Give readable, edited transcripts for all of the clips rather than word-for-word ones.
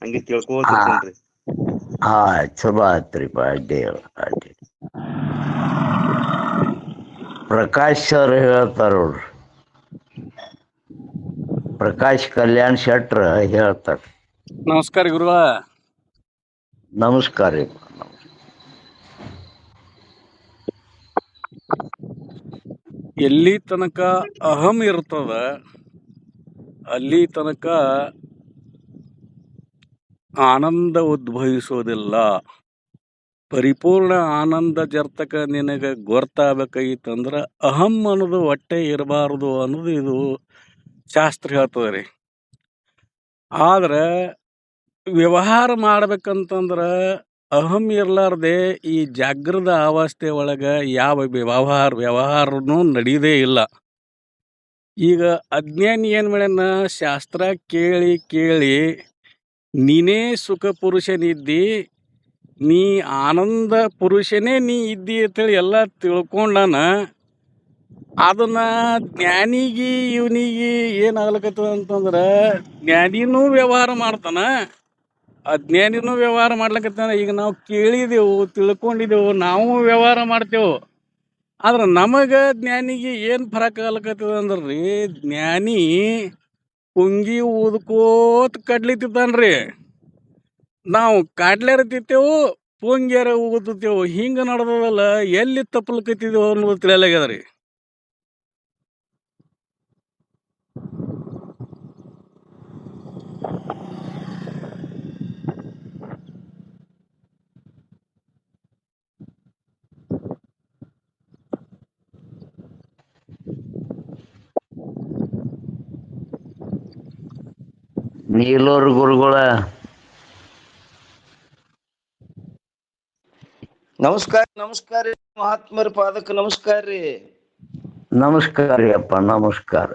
ಹಂಗೆ ಹಾ ಕೇಳ್ಕೋತಿರ್ತೇನ್ರಿ. ಹಾ ಚಲೋ ಆತ್ರಿಪ್ಪ. ಅಡ್ಡಿ ಅಡ್ಡಿ ಪ್ರಕಾಶ್ ಅವ್ರು ಹೇಳ್ತಾರ ನೋಡ್ರಿ. ಪ್ರಕಾಶ್ ಕಲ್ಯಾಣ್ ಶೆಟ್ರ್ ಹೇಳ್ತಾರ. ನಮಸ್ಕಾರ ಗುರುಗಳ. ನಮಸ್ಕಾರ ರೀ. ಎಲ್ಲಿ ತನಕ ಅಹಂ ಇರ್ತದ ಅಲ್ಲಿ ತನಕ ಆನಂದ ಉದ್ಭವಿಸೋದಿಲ್ಲ. ಪರಿಪೂರ್ಣ ಆನಂದ ಜರ್ತಕ ನಿನಗೆ ಗೊತ್ತಾಗಬೇಕೈತಂದ್ರ ಅಹಂ ಅನ್ನೋದು ಹೊಟ್ಟೆ ಇರಬಾರ್ದು ಅನ್ನೋದು ಇದು ಶಾಸ್ತ್ರ ಹೇಳ್ತದ ರೀ. ಆದ್ರೆ ವ್ಯವಹಾರ ಮಾಡ್ಬೇಕಂತಂದ್ರ ಅಹಂ ಇರ್ಲಾರ್ದೆ ಈ ಜಾಗೃತ ಅವಸ್ಥೆ ಒಳಗ ಯಾವ ವ್ಯವಹಾರನೂ ನಡೀದೇ ಇಲ್ಲ. ಈಗ ಅಜ್ಞಾನಿ ಏನ್ ಮಾಡ್ಯಾನ, ಶಾಸ್ತ್ರ ಕೇಳಿ ಕೇಳಿ ನೀನೇ ಸುಖ ಪುರುಷನಿದ್ದಿ, ನೀ ಆನಂದ ಪುರುಷನೇ ನೀ ಇದ್ದಿ ಅಂತೇಳಿ ಎಲ್ಲ ತಿಳ್ಕೊಂಡಾನ. ಅದನ್ನ ಜ್ಞಾನಿಗೆ ಇವನಿಗೆ ಏನಾಗ್ಲಕತ್ತದ ಅಂತಂದ್ರ ಜ್ಞಾನಿನೂ ವ್ಯವಹಾರ ಮಾಡ್ತಾನ, ಅಜ್ಞಾನಿನೂ ವ್ಯವಹಾರ ಮಾಡ್ಲಕತ್ತಾನ. ಈಗ ನಾವು ಕೇಳಿದೆವು, ತಿಳ್ಕೊಂಡಿದ್ದೆವು, ನಾವು ವ್ಯವಹಾರ ಮಾಡ್ತೇವು. ಆದ್ರೆ ನಮಗ ಜ್ಞಾನಿಗೆ ಏನು ಫರಕ್ ಆಗ್ಲಕತ್ತದ ಅಂದ್ರಿ, ಜ್ಞಾನಿ ಪುಂಗಿ ಊದ್ಕೋತ ಕಡ್ಲಿ ತಿಂತಾನ್ರಿ, ನಾವು ಕಾಡ್ಲ್ಯಾರ ತಿಂತೇವು, ಪುಂಗ್ಯಾರ ಊದುತ್ತೇವು. ಹಿಂಗ ನಡ್ದದಲ್ಲ, ಎಲ್ಲಿ ತಪ್ಪಲ್ಕತ್ತಿದೇವು ಅನ್ನೋದು ತಿಳಿಯಲಾಗ್ಯದ್ರಿ. ನೀಲೂರು ಗುರುಗಳ. ನಮಸ್ಕಾರ ರೀ ಮಹಾತ್ಮರ ಪಾದಕ್ಕೆ ನಮಸ್ಕಾರ ರೀ. ನಮಸ್ಕಾರ ರೀ ಅಪ್ಪ, ನಮಸ್ಕಾರ.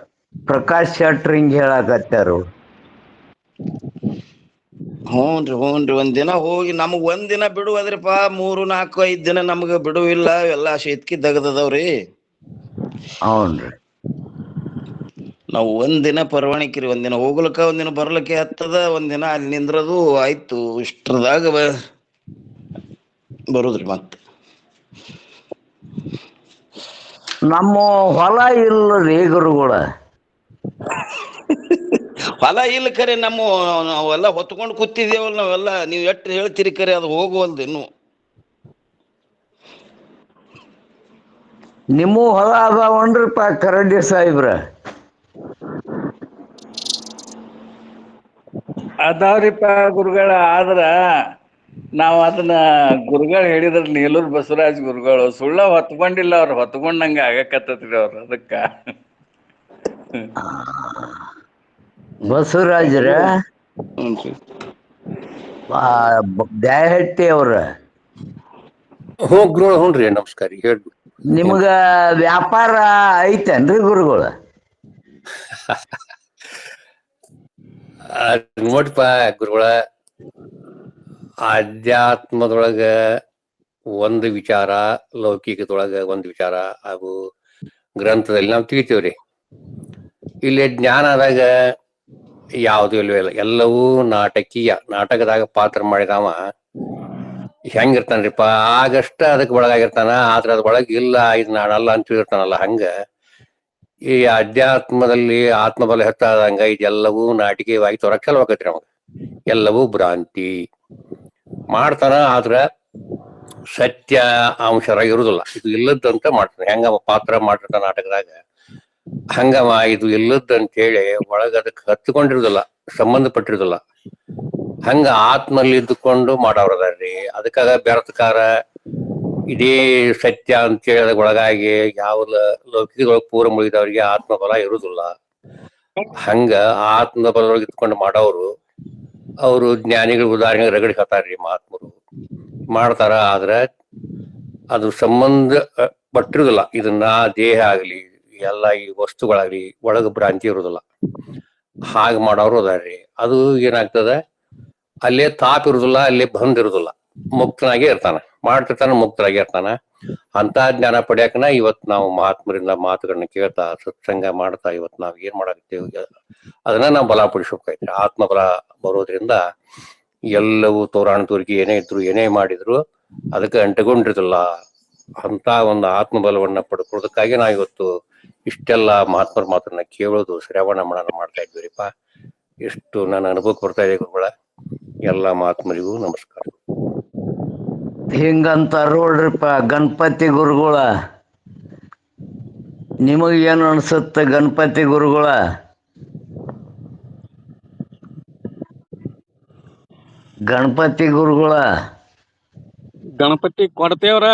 ಪ್ರಕಾಶ್ ಶೆಟ್ರ್ ಹಿಂಗ್ ಹೇಳಕತ್ತಾರು. ಹ್ಞೂನ್ರಿ ಒಂದಿನ ಹೋಗಿ ನಮಗ್ ಒಂದಿನ ಬಿಡುವದ್ರಿಪ್ಪ. 3, 4, 5 ದಿನ ನಮ್ಗ ಬಿಡುವಿಲ್ಲ. ಎಲ್ಲಾ ಶೇತ್ಕಿ ದಗದದವ್ರಿ. ಹೌನ್ರಿ. ನಾವು ಒಂದಿನ ಪರವಾನಿಕ್ರಿ, ಒಂದಿನ ಹೋಗ್ಲಕ್ಕ ಒಂದಿನ ಬರ್ಲಿಕ್ಕೆ ಹತ್ತದ, ಒಂದಿನ ಅಲ್ಲಿ ನಿಂದ್ರದು ಆಯ್ತು. ಇಷ್ಟ್ರದಾಗ ಬರುದ್ರಿ ಮತ್ತ. ನಮ್ಮ ಹೊಲ ಇಲ್ರಿ ಗುರುಗಳ. ಹೊಲ ಇಲ್ಲ ಖರೆ, ನಾವೆಲ್ಲ ಹೊತ್ಕೊಂಡು ಕೂತಿದೇವಲ್ಲ ನಾವೆಲ್ಲ. ನೀವು ಎಷ್ಟು ಹೇಳ್ತೀರಿ ಖರೆ ಅದು ಹೋಗುವಲ್ದು ಇನ್ನು. ನಿಮ್ಮ ಹೊಲ ಅದಾವನ್ರಿಪ್ಪ ಕರಡಿ ಸಾಹೇಬ್ರ? ಅದಾವ್ರಿಪ್ಪ ಗುರುಗಳ. ಆದ್ರ ನಾವ್ ಅದನ್ನ ಗುರುಗಳು ಹೇಳಿದ್ರ ನೀಲೂರ್ ಬಸವರಾಜ್ ಗುರುಗಳು ಸುಳ್ಳ ಹೊತ್ಕೊಂಡಿಲ್ಲ, ಅವ್ರು ಹೊತ್ಕೊಂಡಂಗ ಆಗಕತ್ತತ್ರಿ ಅವ್ರು. ಅದಕ್ಕ ಬಸವರಾಜ್ರ ಹ್ಞೂನ್ರಿ. ಬ್ಯಾಹಟ್ಟಿ ಅವ್ರ. ಗುರುಗಳ. ಹ್ಞೂನ್ರಿ, ನಮಸ್ಕಾರ. ಹೇಳ್ರಿ. ನಿಮ್ಗ ವ್ಯಾಪಾರ ಐತೇನ್ರಿ ಗುರುಗಳ? ನೋಡ್ರಿಪ್ಪ ಗುರುಗಳ, ಆಧ್ಯಾತ್ಮದೊಳಗ ಒಂದು ವಿಚಾರ, ಲೌಕಿಕದೊಳಗ ಒಂದು ವಿಚಾರ, ಹಾಗೂ ಗ್ರಂಥದಲ್ಲಿ ನಾವು ತಿಳಿತೇವ್ರಿ. ಇಲ್ಲಿ ಜ್ಞಾನದಾಗ ಯಾವುದು ಇಲ್ವೇ ಇಲ್ಲ, ಎಲ್ಲವೂ ನಾಟಕೀಯ. ನಾಟಕದಾಗ ಪಾತ್ರ ಮಾಡಿದವ ಹೆಂಗಿರ್ತಾನ್ರಿಪ್ಪ, ಆಗಷ್ಟ ಅದಕ್ಕೆ ಒಳಗಾಗಿರ್ತಾನ. ಆದ್ರ ಅದ್ ಒಳಗ್ ಇಲ್ಲ, ಇದು ನಾನಲ್ಲ ಅಂತ ಹೇಳಿರ್ತಾನಲ್ಲ. ಹಂಗ ಈ ಅಧ್ಯಾತ್ಮದಲ್ಲಿ ಆತ್ಮಬಲ ಹೆಚ್ಚಾದಂಗ ಇದೆಲ್ಲವೂ ನಾಟಕೀಯವಾಗಿ ತೋರಕ್ ಕೆಲವಾಕತ್ರಿ ಅವಾಗ. ಎಲ್ಲವೂ ಭ್ರಾಂತಿ ಮಾಡ್ತಾನ, ಆದ್ರ ಸತ್ಯ ಅಂಶರಾಗ ಇರುದಿಲ್ಲ. ಇದು ಇಲ್ಲದಂತ ಮಾಡ್ತಾನೆ. ಹೆಂಗ ಪಾತ್ರ ಮಾಡಿರ್ತಾನ ನಾಟಕದಾಗ, ಹಂಗವ ಇದು ಇಲ್ಲದಂತ ಹೇಳಿ ಒಳಗ ಅದಕ್ಕೆ ಹತ್ಕೊಂಡಿರುದಿಲ್ಲ, ಸಂಬಂಧಪಟ್ಟಿರುದಿಲ್ಲ. ಹಂಗ ಆತ್ಮಲ್ಲಿ ಇದ್ದುಕೊಂಡು ಮಾಡವ್ರದಾರ್ರಿ. ಅದಕ್ಕಾಗ ಬೆರತ್ಕಾರ ಇದೇ ಸತ್ಯ ಅಂತ ಹೇಳಿ ಒಳಗಾಗಿ ಯಾವ ಲೌಕಿಕದೊಳಗೆ ಪೂರ ಮುಗಿದವ್ರಿಗೆ ಆತ್ಮಬಲ ಇರುದಿಲ್ಲ. ಹಂಗ ಆತ್ಮಬಲದೊಳಗೆ ಇದ್ಕೊಂಡು ಮಾಡೋರು ಅವರು ಜ್ಞಾನಿಗಳ ಉದಾಹರಣೆ ರಗಡಿ ಹೇಳ್ತಾರ್ರಿ. ಮಹಾತ್ಮರು ಮಾಡ್ತಾರ, ಆದ್ರ ಅದು ಸಂಬಂಧ ಪಟ್ಟಿರುದಿಲ್ಲ. ಇದನ್ನ ದೇಹ ಆಗ್ಲಿ ಎಲ್ಲ ಈ ವಸ್ತುಗಳಾಗ್ಲಿ ಒಳಗ ಭ್ರಾಂತಿ ಇರುದಿಲ್ಲ. ಹಾಗೆ ಮಾಡೋರು ಅದಾರ್ರಿ. ಅದು ಏನಾಗ್ತದ, ಅಲ್ಲೇ ತಾಪ್ ಇರುದಿಲ್ಲ, ಅಲ್ಲೇ ಬಂದ್ ಇರುದಿಲ್ಲ. ಮುಕ್ತನಾಗೆ ಇರ್ತಾನ, ಮಾಡ್ತಿರ್ತಾನ, ಮುಕ್ತರಾಗಿ ಇರ್ತಾನ. ಅಂತ ಜ್ಞಾನ ಪಡ್ಯಾಕನ ಇವತ್ ನಾವು ಮಹಾತ್ಮರಿಂದ ಮಾತುಗಳನ್ನ ಕೇಳ್ತಾ ಸತ್ಸಂಗ ಮಾಡ್ತಾ ಇವತ್ ನಾವ್ ಏನ್ ಮಾಡಾಕತ್ತೀವಿ ಅದನ್ನ ನಾವು ಬಲಪಡಿಸ್ಬೇಕಾಯ್ತು. ಆತ್ಮಬಲ ಬರೋದ್ರಿಂದ ಎಲ್ಲವೂ ತೋರಾಣ ತೋರಿಕೆ ಏನೇ ಇದ್ರು ಏನೇ ಮಾಡಿದ್ರು ಅದಕ್ಕೆ ಅಂಟುಕೊಂಡಿರಲಿಲ್ಲ. ಅಂತ ಒಂದು ಆತ್ಮಬಲವನ್ನ ಪಡ್ಕೊಳ್ಳೋದಕ್ಕಾಗಿ ನಾವು ಇವತ್ತು ಇಷ್ಟೆಲ್ಲ ಮಹಾತ್ಮರ ಮಾತನ್ನ ಕೇಳೋದು, ಶ್ರವಣ ಮಾಡೋಣ ಮಾಡ್ತಾ ಇದ್ವಿರಿಪ್ಪ. ಇಷ್ಟು ನನ್ನ ಅನುಭವಕ್ಕೆ ಬರ್ತಾ ಇದೆ ಗುರುಗಳ. ಎಲ್ಲ ಮಹಾತ್ಮರಿಗೂ ನಮಸ್ಕಾರ. ಹಿಂಗಂತಾರ ನೋಡ್ರಿಪ್ಪ ಗಣಪತಿ ಗುರುಗಳ. ನಿಮಗೇನು ಅನ್ಸುತ್ತೆ ಗಣಪತಿ ಗುರುಗಳ? ಗಣಪತಿ ಗುರುಗಳ ಗಣಪತಿ ಕೊಡ್ತೇವ್ರ.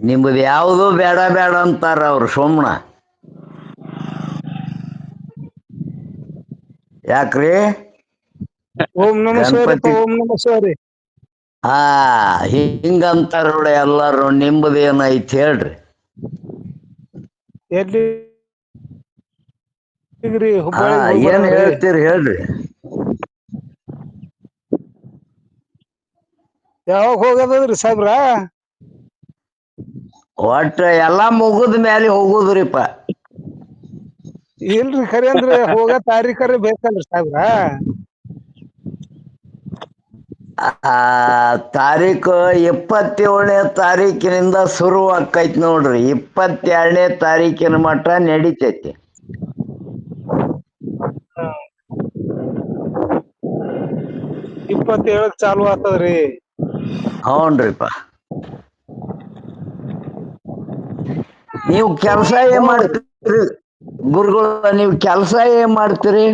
ನಿಮ್ದು ಯಾವುದು ಬೇಡ ಬೇಡ ಅಂತಾರ ಅವ್ರು ಸುಮ್ನ. ಯಾಕ್ರಿ? ಓಂ ನಮ ಶಿವಾಯ, ಗಣಪತಿ ಓಂ ನಮ ಶಿವಾಯ. ಹಿಂಗಂತಾರ ನೋಡಿ ಎಲ್ಲಾರು. ನಿಂಬದು ಏನೈತಿ ಹೇಳ್ರಿ? ಎಲ್ಲಿ ಏನ್ ಹೇಳ್ತೀರಿ ಹೇಳ್ರಿ? ಯಾವಾಗ ಹೋಗೋದ್ರಿ ಸಾಹೇಬ್ರ? ಒಟ್ಟ ಎಲ್ಲಾ ಮುಗಿದ ಮ್ಯಾಲೆ ಹೋಗುದ್ರಿಪ್ಪ. ಇಲ್ರಿ ಖರೆ ಅಂದ್ರೆ ಹೋಗ ತಾರೀಖರೇ ಬೇಕಲ್ರಿ ಸಾಹೇಬ್ರ? ತಾರೀಕು 27ನೇ ತಾರೀಕಿನಿಂದ ಶುರು ಆಕೈತಿ ನೋಡ್ರಿ. 22ನೇ ತಾರೀಕಿನ ಮಟ್ಟ ನಡಿತೈತಿ. 27ಕ್ಕೆ ಚಾಲು ಆಗ್ತದ್ರಿ. ಹೌನ್ರಿಪ್ಪ. ನೀವು ಕೆಲಸ ಏನ್ ಮಾಡ್ತೀರಿ ಗುರುಗಳ? ನೀವು ಕೆಲಸ ಏನ್ ಮಾಡ್ತೀರಿ?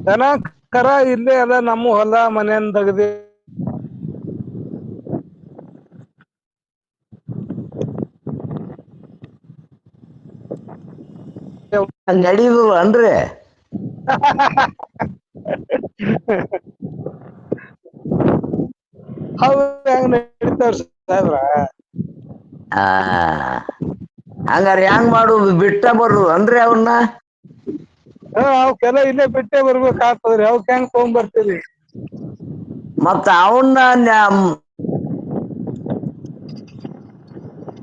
ದನ ಕರ ಇಲ್ಲೇ ಅದ, ನಮ್ಮ ಹೊಲ ಮನೆಯನ್ ತೆಗ್ದಿ ನಡೀದು ಅನ್ರಿ? ಹೆಂಗ್ ನಡೀತಾವ್ರಿ ಸಾಹೇಬ್ರ? ಹಂಗಾರ ಹೆಂಗ್ ಮಾಡುದು? ಬಿಟ್ಟ ಬರುದು ಅನ್ರಿ ಅವನ್ನ? ಅವಕ್ಕೆಲ್ಲ ಇಲ್ಲೇ ಬಿಟ್ಟೆ ಬರ್ಬೇಕಾಗ್ತದ್ರಿ. ಅವಕ್ ಹೆಂಗ್ ತಗೊಂಡ್ಬರ್ತೀರಿ? ಮತ್ತ ಅವನ್ನ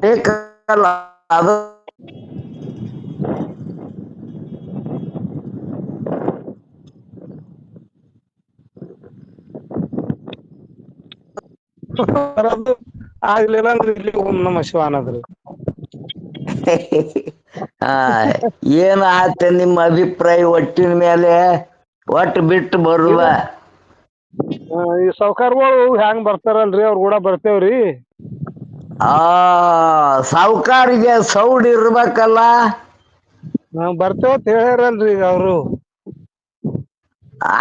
ಬೇಕಲ್ಲ ಅದು. ಆಗ್ಲಿಲ್ಲ ಅಂದ್ರೆ ಇಲ್ಲಿ ಓಂ ನಮ ಶಿವ ಅನ್ನೋದ್ರಿ. ಏನ್ ಆತ ನಿಮ್ಮ ಅಭಿಪ್ರಾಯ ಒಟ್ಟಿನ ಮೇಲೆ? ಒಟ್ಟು ಬಿಟ್ಟು ಬರುವ ಈ ಸಾವ್ಕಾರ್ಗಳು ಹೆಂಗ್ ಬರ್ತಾರಲ್ರಿ, ಅವ್ರ ಕೂಡ ಬರ್ತೇವ್ರಿ. ಸಾವುಕಾರಿಗೆ ಸೌಡ್ ಇರ್ಬೇಕಲ್ಲ. ನಾವ್ ಬರ್ತೇವತ್ ಹೇಳ್ಯಾರಲ್ರಿ ಈಗ ಅವ್ರು.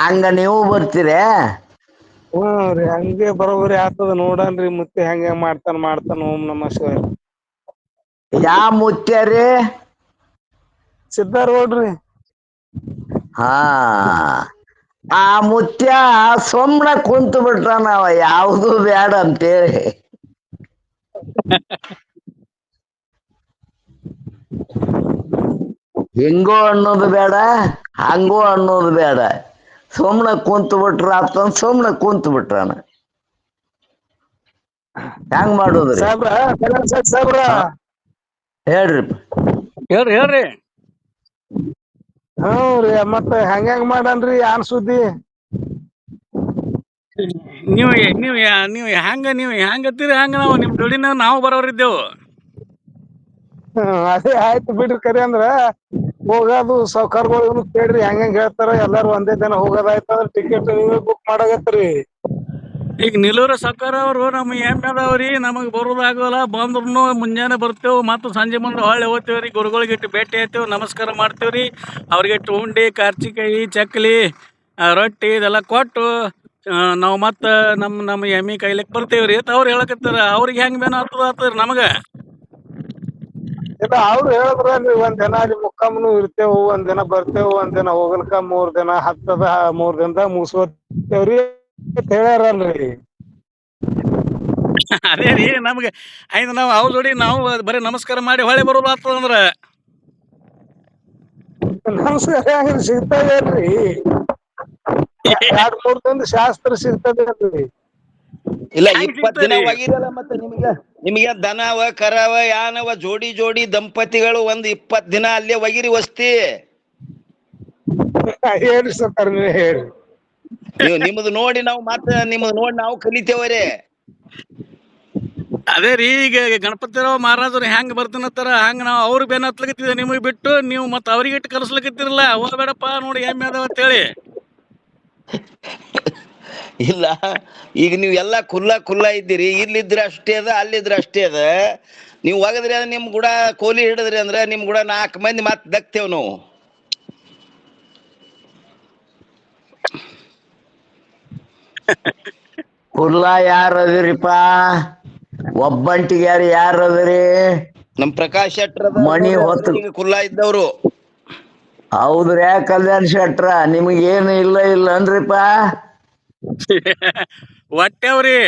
ಹಂಗ ನೀವು ಬರ್ತೀರ? ರೀ ಹಂಗೆ ಬರೋಬರಿ ಆಗ್ತದ. ನೋಡನ್ರಿ ಮತ್ತೆ ಹೆಂಗ ಮಾಡ್ತಾನ. ಓಂ ನಮ ಶಿವಾಯ. ಯಾವ ಮುತ್ಯಾರಿ? ಸಿದ್ದಾರ್ಗೌಡ್ರಿ. ಆ ಮುತ್ಯ ಸೊಮ್ನ ಕುಂತು ಬಿಟ್ಟಾನವ, ಯಾವುದು ಬೇಡ ಅಂತೇಳಿ. ಹಿಂಗೂ ಅನ್ನೋದು ಬೇಡ, ಹಂಗೂ ಅನ್ನೋದು ಬೇಡ. ಸುಮ್ನೆ ಕುಂತು ಬಿಟ್ರ ಆತಂದ್ ಸುಮ್ನೆ ಕುಂತು ಬಿಟ್ರಾನ. ಹೆಂಗ್ ಮಾಡುದ್ರಿ? ಸಾಹೇಬ್ರ ಹೇಳ್ರಿ. ಹೇಳ್ರಿ. ರೀ ಮತ್ತ ಹೆಂಗ್ ಮಾಡನ್ರಿ? ಯಾನ್ ಸುದ್ದಿ? ನೀವು ನೀವು ನೀವು ಹೆಂಗತ್ತೀರಿ ಹಂಗ ನಾವು ನಿಮ್ ಜೋಡಿನ ನಾವು ಬರೋರಿದ್ದೆವು. ಅದೇ ಆಯ್ತು ಬಿಡ್ರಿ. ಕರಿ ಅಂದ್ರ ಹೋಗೋದು ಸಾವ್ಕಾರ್ಗಳು ಕೇಳ್ರಿ ಹೆಂಗ್ ಹೇಳ್ತಾರ. ಎಲ್ಲಾರು ಒಂದೇ ದಿನ ಹೋಗೋದಾಯ್ತಂದ್ರ ಟಿಕೆಟ್ ಬುಕ್ ಮಾಡಾಗತ್ರಿ. ಈಗ ನಿಲೂರ ಸರ್ಕಾರ ಅವರು ನಮ್ ಅದಾವ್ರಿ, ನಮಗ್ ಬರೋದಾಗಲ್ಲ. ಬಂದ್ರು ಮುಂಜಾನೆ ಬರ್ತೇವ್, ಮತ್ತು ಸಂಜೆ ಮುಂದೆ ಹೊಳ್ಳಿ ಹೋಗ್ತೇವ್ರಿ. ಗುರುಗಳಿಗೆ ಇಟ್ಟು ಭೇಟಿ ಆಯ್ತೇವ್, ನಮಸ್ಕಾರ ಮಾಡ್ತೇವ್ರಿ. ಅವ್ರಿಗೆ ಉಂಡಿ, ಕಾರ್ಚಿಕಾಯಿ, ಚಕ್ಲಿ, ರೊಟ್ಟಿ ಇದೆಲ್ಲ ಕೊಟ್ಟು ನಾವು ಮತ್ತೆ ನಮ್ಮ ಎಮ್ಮಿ ಕಾಯ್ಲಿಕ್ ಬರ್ತೇವ್ರಿ ಅಂತ ಅವ್ರು ಹೇಳಕತ್ತಾರ. ಅವ್ರಿಗೆ ಹೆಂಗ್ ಬೇನ ಆಗ್ತದ್ರಿ ನಮಗ? ಇಲ್ಲ, ಅವ್ರು ಹೇಳಿದ್ರ ಒಂದ್ ದಿನ ಅಲ್ಲಿ ಮುಕ್ಕಾಮನು ಇರ್ತೇವು, ಒಂದ್ ದಿನ ಬರ್ತೇವು, ಒಂದ್ ದಿನ ಹೋಗಲ್ಕ 3 ದಿನ ಹತ್ತದ, 3 ದಿನದಾಗ ಮುಗಿಸೋತೇವ್ರಿ ಹೇಳ್ಯಾರಲ್ರಿ. ಅದೇ ರೀ ನಮ್ಗೆ ಆಯ್ತು. ನಾವು ಅವ್ರ ಜೋಡಿ ನಾವು ಬರೀ ನಮಸ್ಕಾರ ಮಾಡಿ ಹೊಳೆ ಬರೋದು ಆಗ್ತದಂದ್ರ ನಮಸ್ಕಾರ ಹೆಂಗ್ರಿ ಸಿಗ್ತದೇನ್ರಿ? 2-3 ದಿನದ ಶಾಸ್ತ್ರ ಸಿಗ್ತದೇನ್ರಿ? ಇಲ್ಲ ಹೆಂಗ್ 20 ದಿನ ಸಿಗ್ತದ್ರಿ? ಒಗಿರಲ್ಲ ಮತ್ತೆ ನಿಮಗೆ ದನವ ಕರವ ಯಾನವ ಜೋಡಿ ದಂಪತಿಗಳು ಒಂದ್ 20 ದಿನ ಅಲ್ಲೇ ಒಗಿರಿ ವಸ್ತಿ. ಹೇಳ್ರಿ ಸತ್ತಾರ ನೀವ್ ಹೇಳ್ರಿ. ನಿಮ್ದು ನೋಡಿ ನಾವು ಕಲಿತೇವರೇ. ಅದೇ ರೀ, ಈಗ ಗಣಪತಿರಾವ್ ಮಹಾರಾಜರು ಹೆಂಗ್ ಬರ್ತೀನತ್ತಾರ ಹಂಗ ನಾವು ಅವ್ರ ಬೆನ್ನ ಹತ್ಲಕತ್ತಿದ್ವಿ ನಿಮಗ್ ಬಿಟ್ಟು, ನೀವು ಮತ್ತ ಅವ್ರಿಗೆ ಇಟ್ಟು ಕರ್ಸ್ಲಕತ್ತಿರಲ್ಲ. ಹೋಗ್ಬೇಡಪ್ಪ ನೋಡಿ ಎಮ್ಮೆ ಅದಾವ ಅಂತೇಳಿ. ಇಲ್ಲ ಈಗ ನೀವು ಎಲ್ಲಾ ಕುಲ್ಲ ಇದ್ದೀರಿ. ಇಲ್ಲಿದ್ರೆ ಅಷ್ಟೇ ಅದ, ಅಲ್ಲಿದ್ರೆ ಅಷ್ಟೇ ಅದ. ನೀವು ಒಗದ್ರಿ ಅಂದ್ರೆ ನಿಮ್ ಕೂಡ ಕೋಲಿ ಹಿಡಿದ್ರಿ ಅಂದ್ರೆ ನಿಮ್ ಕೂಡ 4 ಮಂದಿ ಮತ್ ದಕ್ತೇವ್ ನಾವು. ಕುಲ್ಲ ಯಾರು ಅದಿರಿಪ್ಪ? ಒಬ್ಬಂಟಿಗೆ ಯಾರು ಅದಿರಿ? ನಮ್ ಪ್ರಕಾಶ್ ಶೆಟ್ರ್ ಅದಾರ ಮಣಿ ನೋಡ್ರಿ, ಅವ್ರೇ ಹೊತ್ತು ಈಗ ಕುಲ್ಲ ಇದ್ದವ್ರು. ಹೌದ್ರಿ. ಕಲ್ಯಾಣ್ ಶೆಟ್ರ ನಿಮಗೇನು ಇಲ್ಲ ಅನ್ರಿಪ್ಪ? ಹೊಟ್ಟೆವ್ರಿ.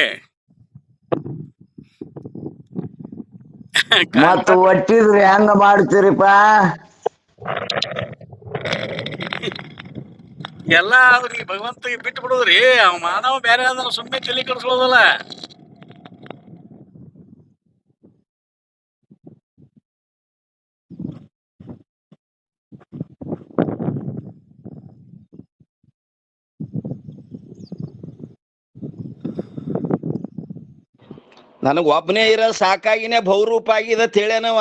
ಮತ್ ಒಟ್ಟಿದ್ರಿ ಹೆಂಗ ಮಾಡ್ತೀರಿಪ್ಪ? ಎಲ್ಲಾ ಅವ್ರಿಗೆ ಭಗವಂತಗೆ ಬಿಟ್ಟು ಬಿಡುದ್ರಿ. ಅವ್ ಮಾನವ ಬೇರೆ ಆದ್ರ ಸುಮ್ಮನೆ ತಲೆ ಕೆಡಿಸ್ಕೊಳ್ಳೋದಲ್ಲ. ನನಗ್ ಒಬ್ಬನೇ ಇರೋ ಸಾಕಾಗಿನೇ ಬಹುರೂಪ ಆಗಿದೆ ಅಂತ ಹೇಳ್ಯಾನವ.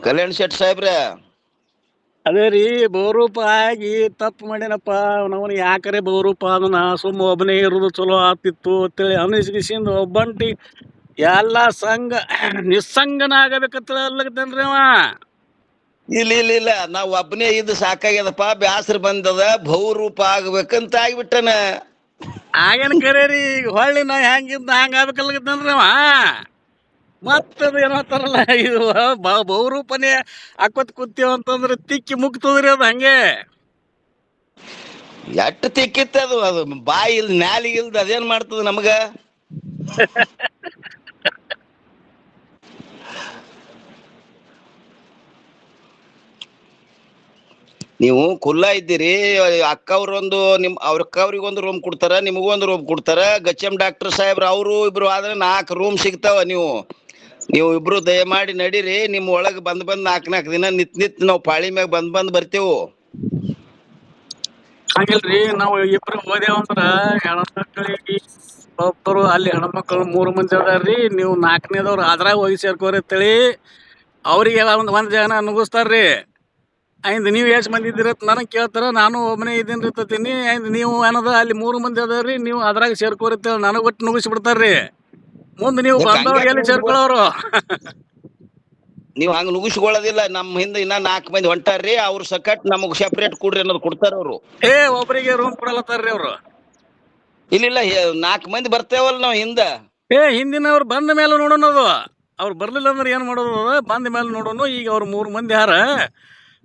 ಕಲ್ಯಾಣ್ ಶೆಟ್ ಸಾಹೇಬ್ರ, ಅದೇ ರೀ, ಬಹುರೂಪ ಆಗಿ ತಪ್ಪು ಮಾಡಿನಪ್ಪ. ಅವನವನು ಯಾಕರೆ ಬಹುರೂಪ ಅದನ್ನ ಸುಮ್ಮ ಒಬ್ಬನೇ ಇರೋದು ಚಲೋ ಆತಿತ್ತು ಅಂತೇಳಿ ಅನಿಸ್ಕಿಸಿಂದ ಒಬ್ಬಂಟಿ ಎಲ್ಲ ನಿಸ್ಸಂಗನಾಗಬೇಕಂತ ಅಲ್ಲಕತ್ತೇನ್ರಿ ಅವ. ಇಲ್ಲ ನಾವ್ ಒಬ್ಬನೇ ಇದ್ದು ಸಾಕಾಗ್ಯದಪ್ಪ, ಬ್ಯಾಸರ ಬಂದದ, ಬಹುರೂಪ ಆಗ್ಬೇಕಂತ ಆಗ್ಬಿಟ್ಟನ. ಆಗೇನ್ ಕರೆ ರೀ, ಈಗ ಹೊಳ್ಳಿ ನಾ ಹೆಂಗಿದ್ದ ಹಂಗ ಆಗ್ಬೇಕಲ್ಲಕತ್ತೇನ್ರಿ ಅವ. ಮತ್ತದು ಏನಂತಾರಲ್ಲ, ಇದು ಬಹುರೂಪನೇ ಹಾಕೋತ್ ಕೂತೀವ ಅಂತಂದ್ರೆ ತಿಕ್ಕಿ ಮುಗ್ತದ್ರಿ ಅದು ಹಂಗೆ. ಎಟ್ಟು ತಿಕ್ಕಿತ್ತ ಅದು ಬಾಯಿ ಇಲ್ದ ನ್ಯಾಲಿಗಿಲ್ದ ಅದೇನ್ ಮಾಡ್ತದ ನಮಗ? ನೀವು ಕುಲ್ಲ ಇದ್ದೀರಿ. ಅಕ್ಕವ್ರೊಂದು ಅವ್ರ ಅಕ್ಕವ್ರಿಗೊಂದು ರೂಮ್ ಕೊಡ್ತಾರ, ನಿಮಗೊಂದು ರೂಮ್ ಕೊಡ್ತಾರ. ಗಚ್ಚಂ ಡಾಕ್ಟರ್ ಸಾಹೇಬ್ರ ಅವರು ಇಬ್ರು ಆದ್ರೆ 4 ರೂಮ್ ಸಿಗ್ತಾವ. ನೀವು ಇಬ್ರು ದಯಮಾಡಿ ನಡೀರಿ. ನಿಮ್ ಒಳಗ್ ಬಂದ್ 4 ದಿನ ನಿತ್ ನಾವು ಪಾಳಿ ಮ್ಯಾಗ ಬಂದ್ ಬರ್ತೇವು. ಹಂಗಿಲ್ರಿ, ನಾವು ಇಬ್ರು ಹೋದೇವಂದ್ರ ಹೆಣ್ಮಕ್ಳಿಗೆ ಒಬ್ಬರು ಅಲ್ಲಿ ಹೆಣ್ಮಕ್ಳು 3 ಮಂದಿ ಅದಾರ್ರಿ. ನೀವು 4ನೇದವ್ರು ಅದ್ರಾಗ ಹೋಗಿ ಸೇರ್ಕೋರಿ ಅಂತೇಳಿ ಅವ್ರಿಗೆ ಒಂದ್ ಜನ ನುಗ್ಗಿಸ್ತಾರ್ರಿ. ಆಯ್ತು, ನೀವು ಎಷ್ಟು ಮಂದಿ ಇದ್ದೀರತ್ ನನಗೆ ಕೇಳ್ತಾರ. ನಾನು ಒಬ್ಬನೇ ಇದ್ದೀನಿ ಇರ್ತೀನಿ. ಆಯ್ತು, ನೀವು ಏನದ ಅಲ್ಲಿ 3 ಮಂದಿ ಅದಾರ್ರಿ, ನೀವು ಅದ್ರಾಗ ಸೇರ್ಕೋರಿ ಅಂತೇಳಿ ನನಗೆ ಒಟ್ಟು ನುಗ್ಗಿಸಿ ಬಿಡ್ತಾರ್ರಿ. ಮುಂದೆ ನೀವು ಬಂದವ್ರಿಗೆ ಎಲ್ಲಿ ಸೇರ್ಕೊಳ್ಳೋರು? ನೀವ್ ಹಂಗ ನುಗ್ಗಿಸ್ಕೊಳ್ಳೋದಿಲ್ಲ. ನಮ್ ಹಿಂದೆ ಇನ್ನ 4 ಮಂದಿ ಹೊಂಟಾರ್ರಿ, ಅವ್ರ ಸಕಟ್ ನಮಗ್ ಸೆಪರೇಟ್ ಕೊಡ್ರಿ ಅನ್ನೋದು ಕೊಡ್ತಾರ ಅವ್ರು. ಒಬ್ಬರಿಗೆ ರೂಮ್ ಕೊಡಲತ್ತಾರ್ರಿ ಅವ್ರು. ಇಲ್ಲ 4 ಮಂದಿ ಬರ್ತೇವಲ್ಲ ನಾವ್ ಹಿಂದ. ಹಿಂದಿನವ್ರು ಬಂದ ಮೇಲೆ ನೋಡೋಣದು. ಅವ್ರು ಬರ್ಲಿಲ್ಲ ಅಂದ್ರೆ ಏನ್ ಮಾಡೋದು? ಬಂದ ಮೇಲೆ ನೋಡೋಣ. ಈಗ ಅವ್ರು 3 ಮಂದಿ ಯಾರ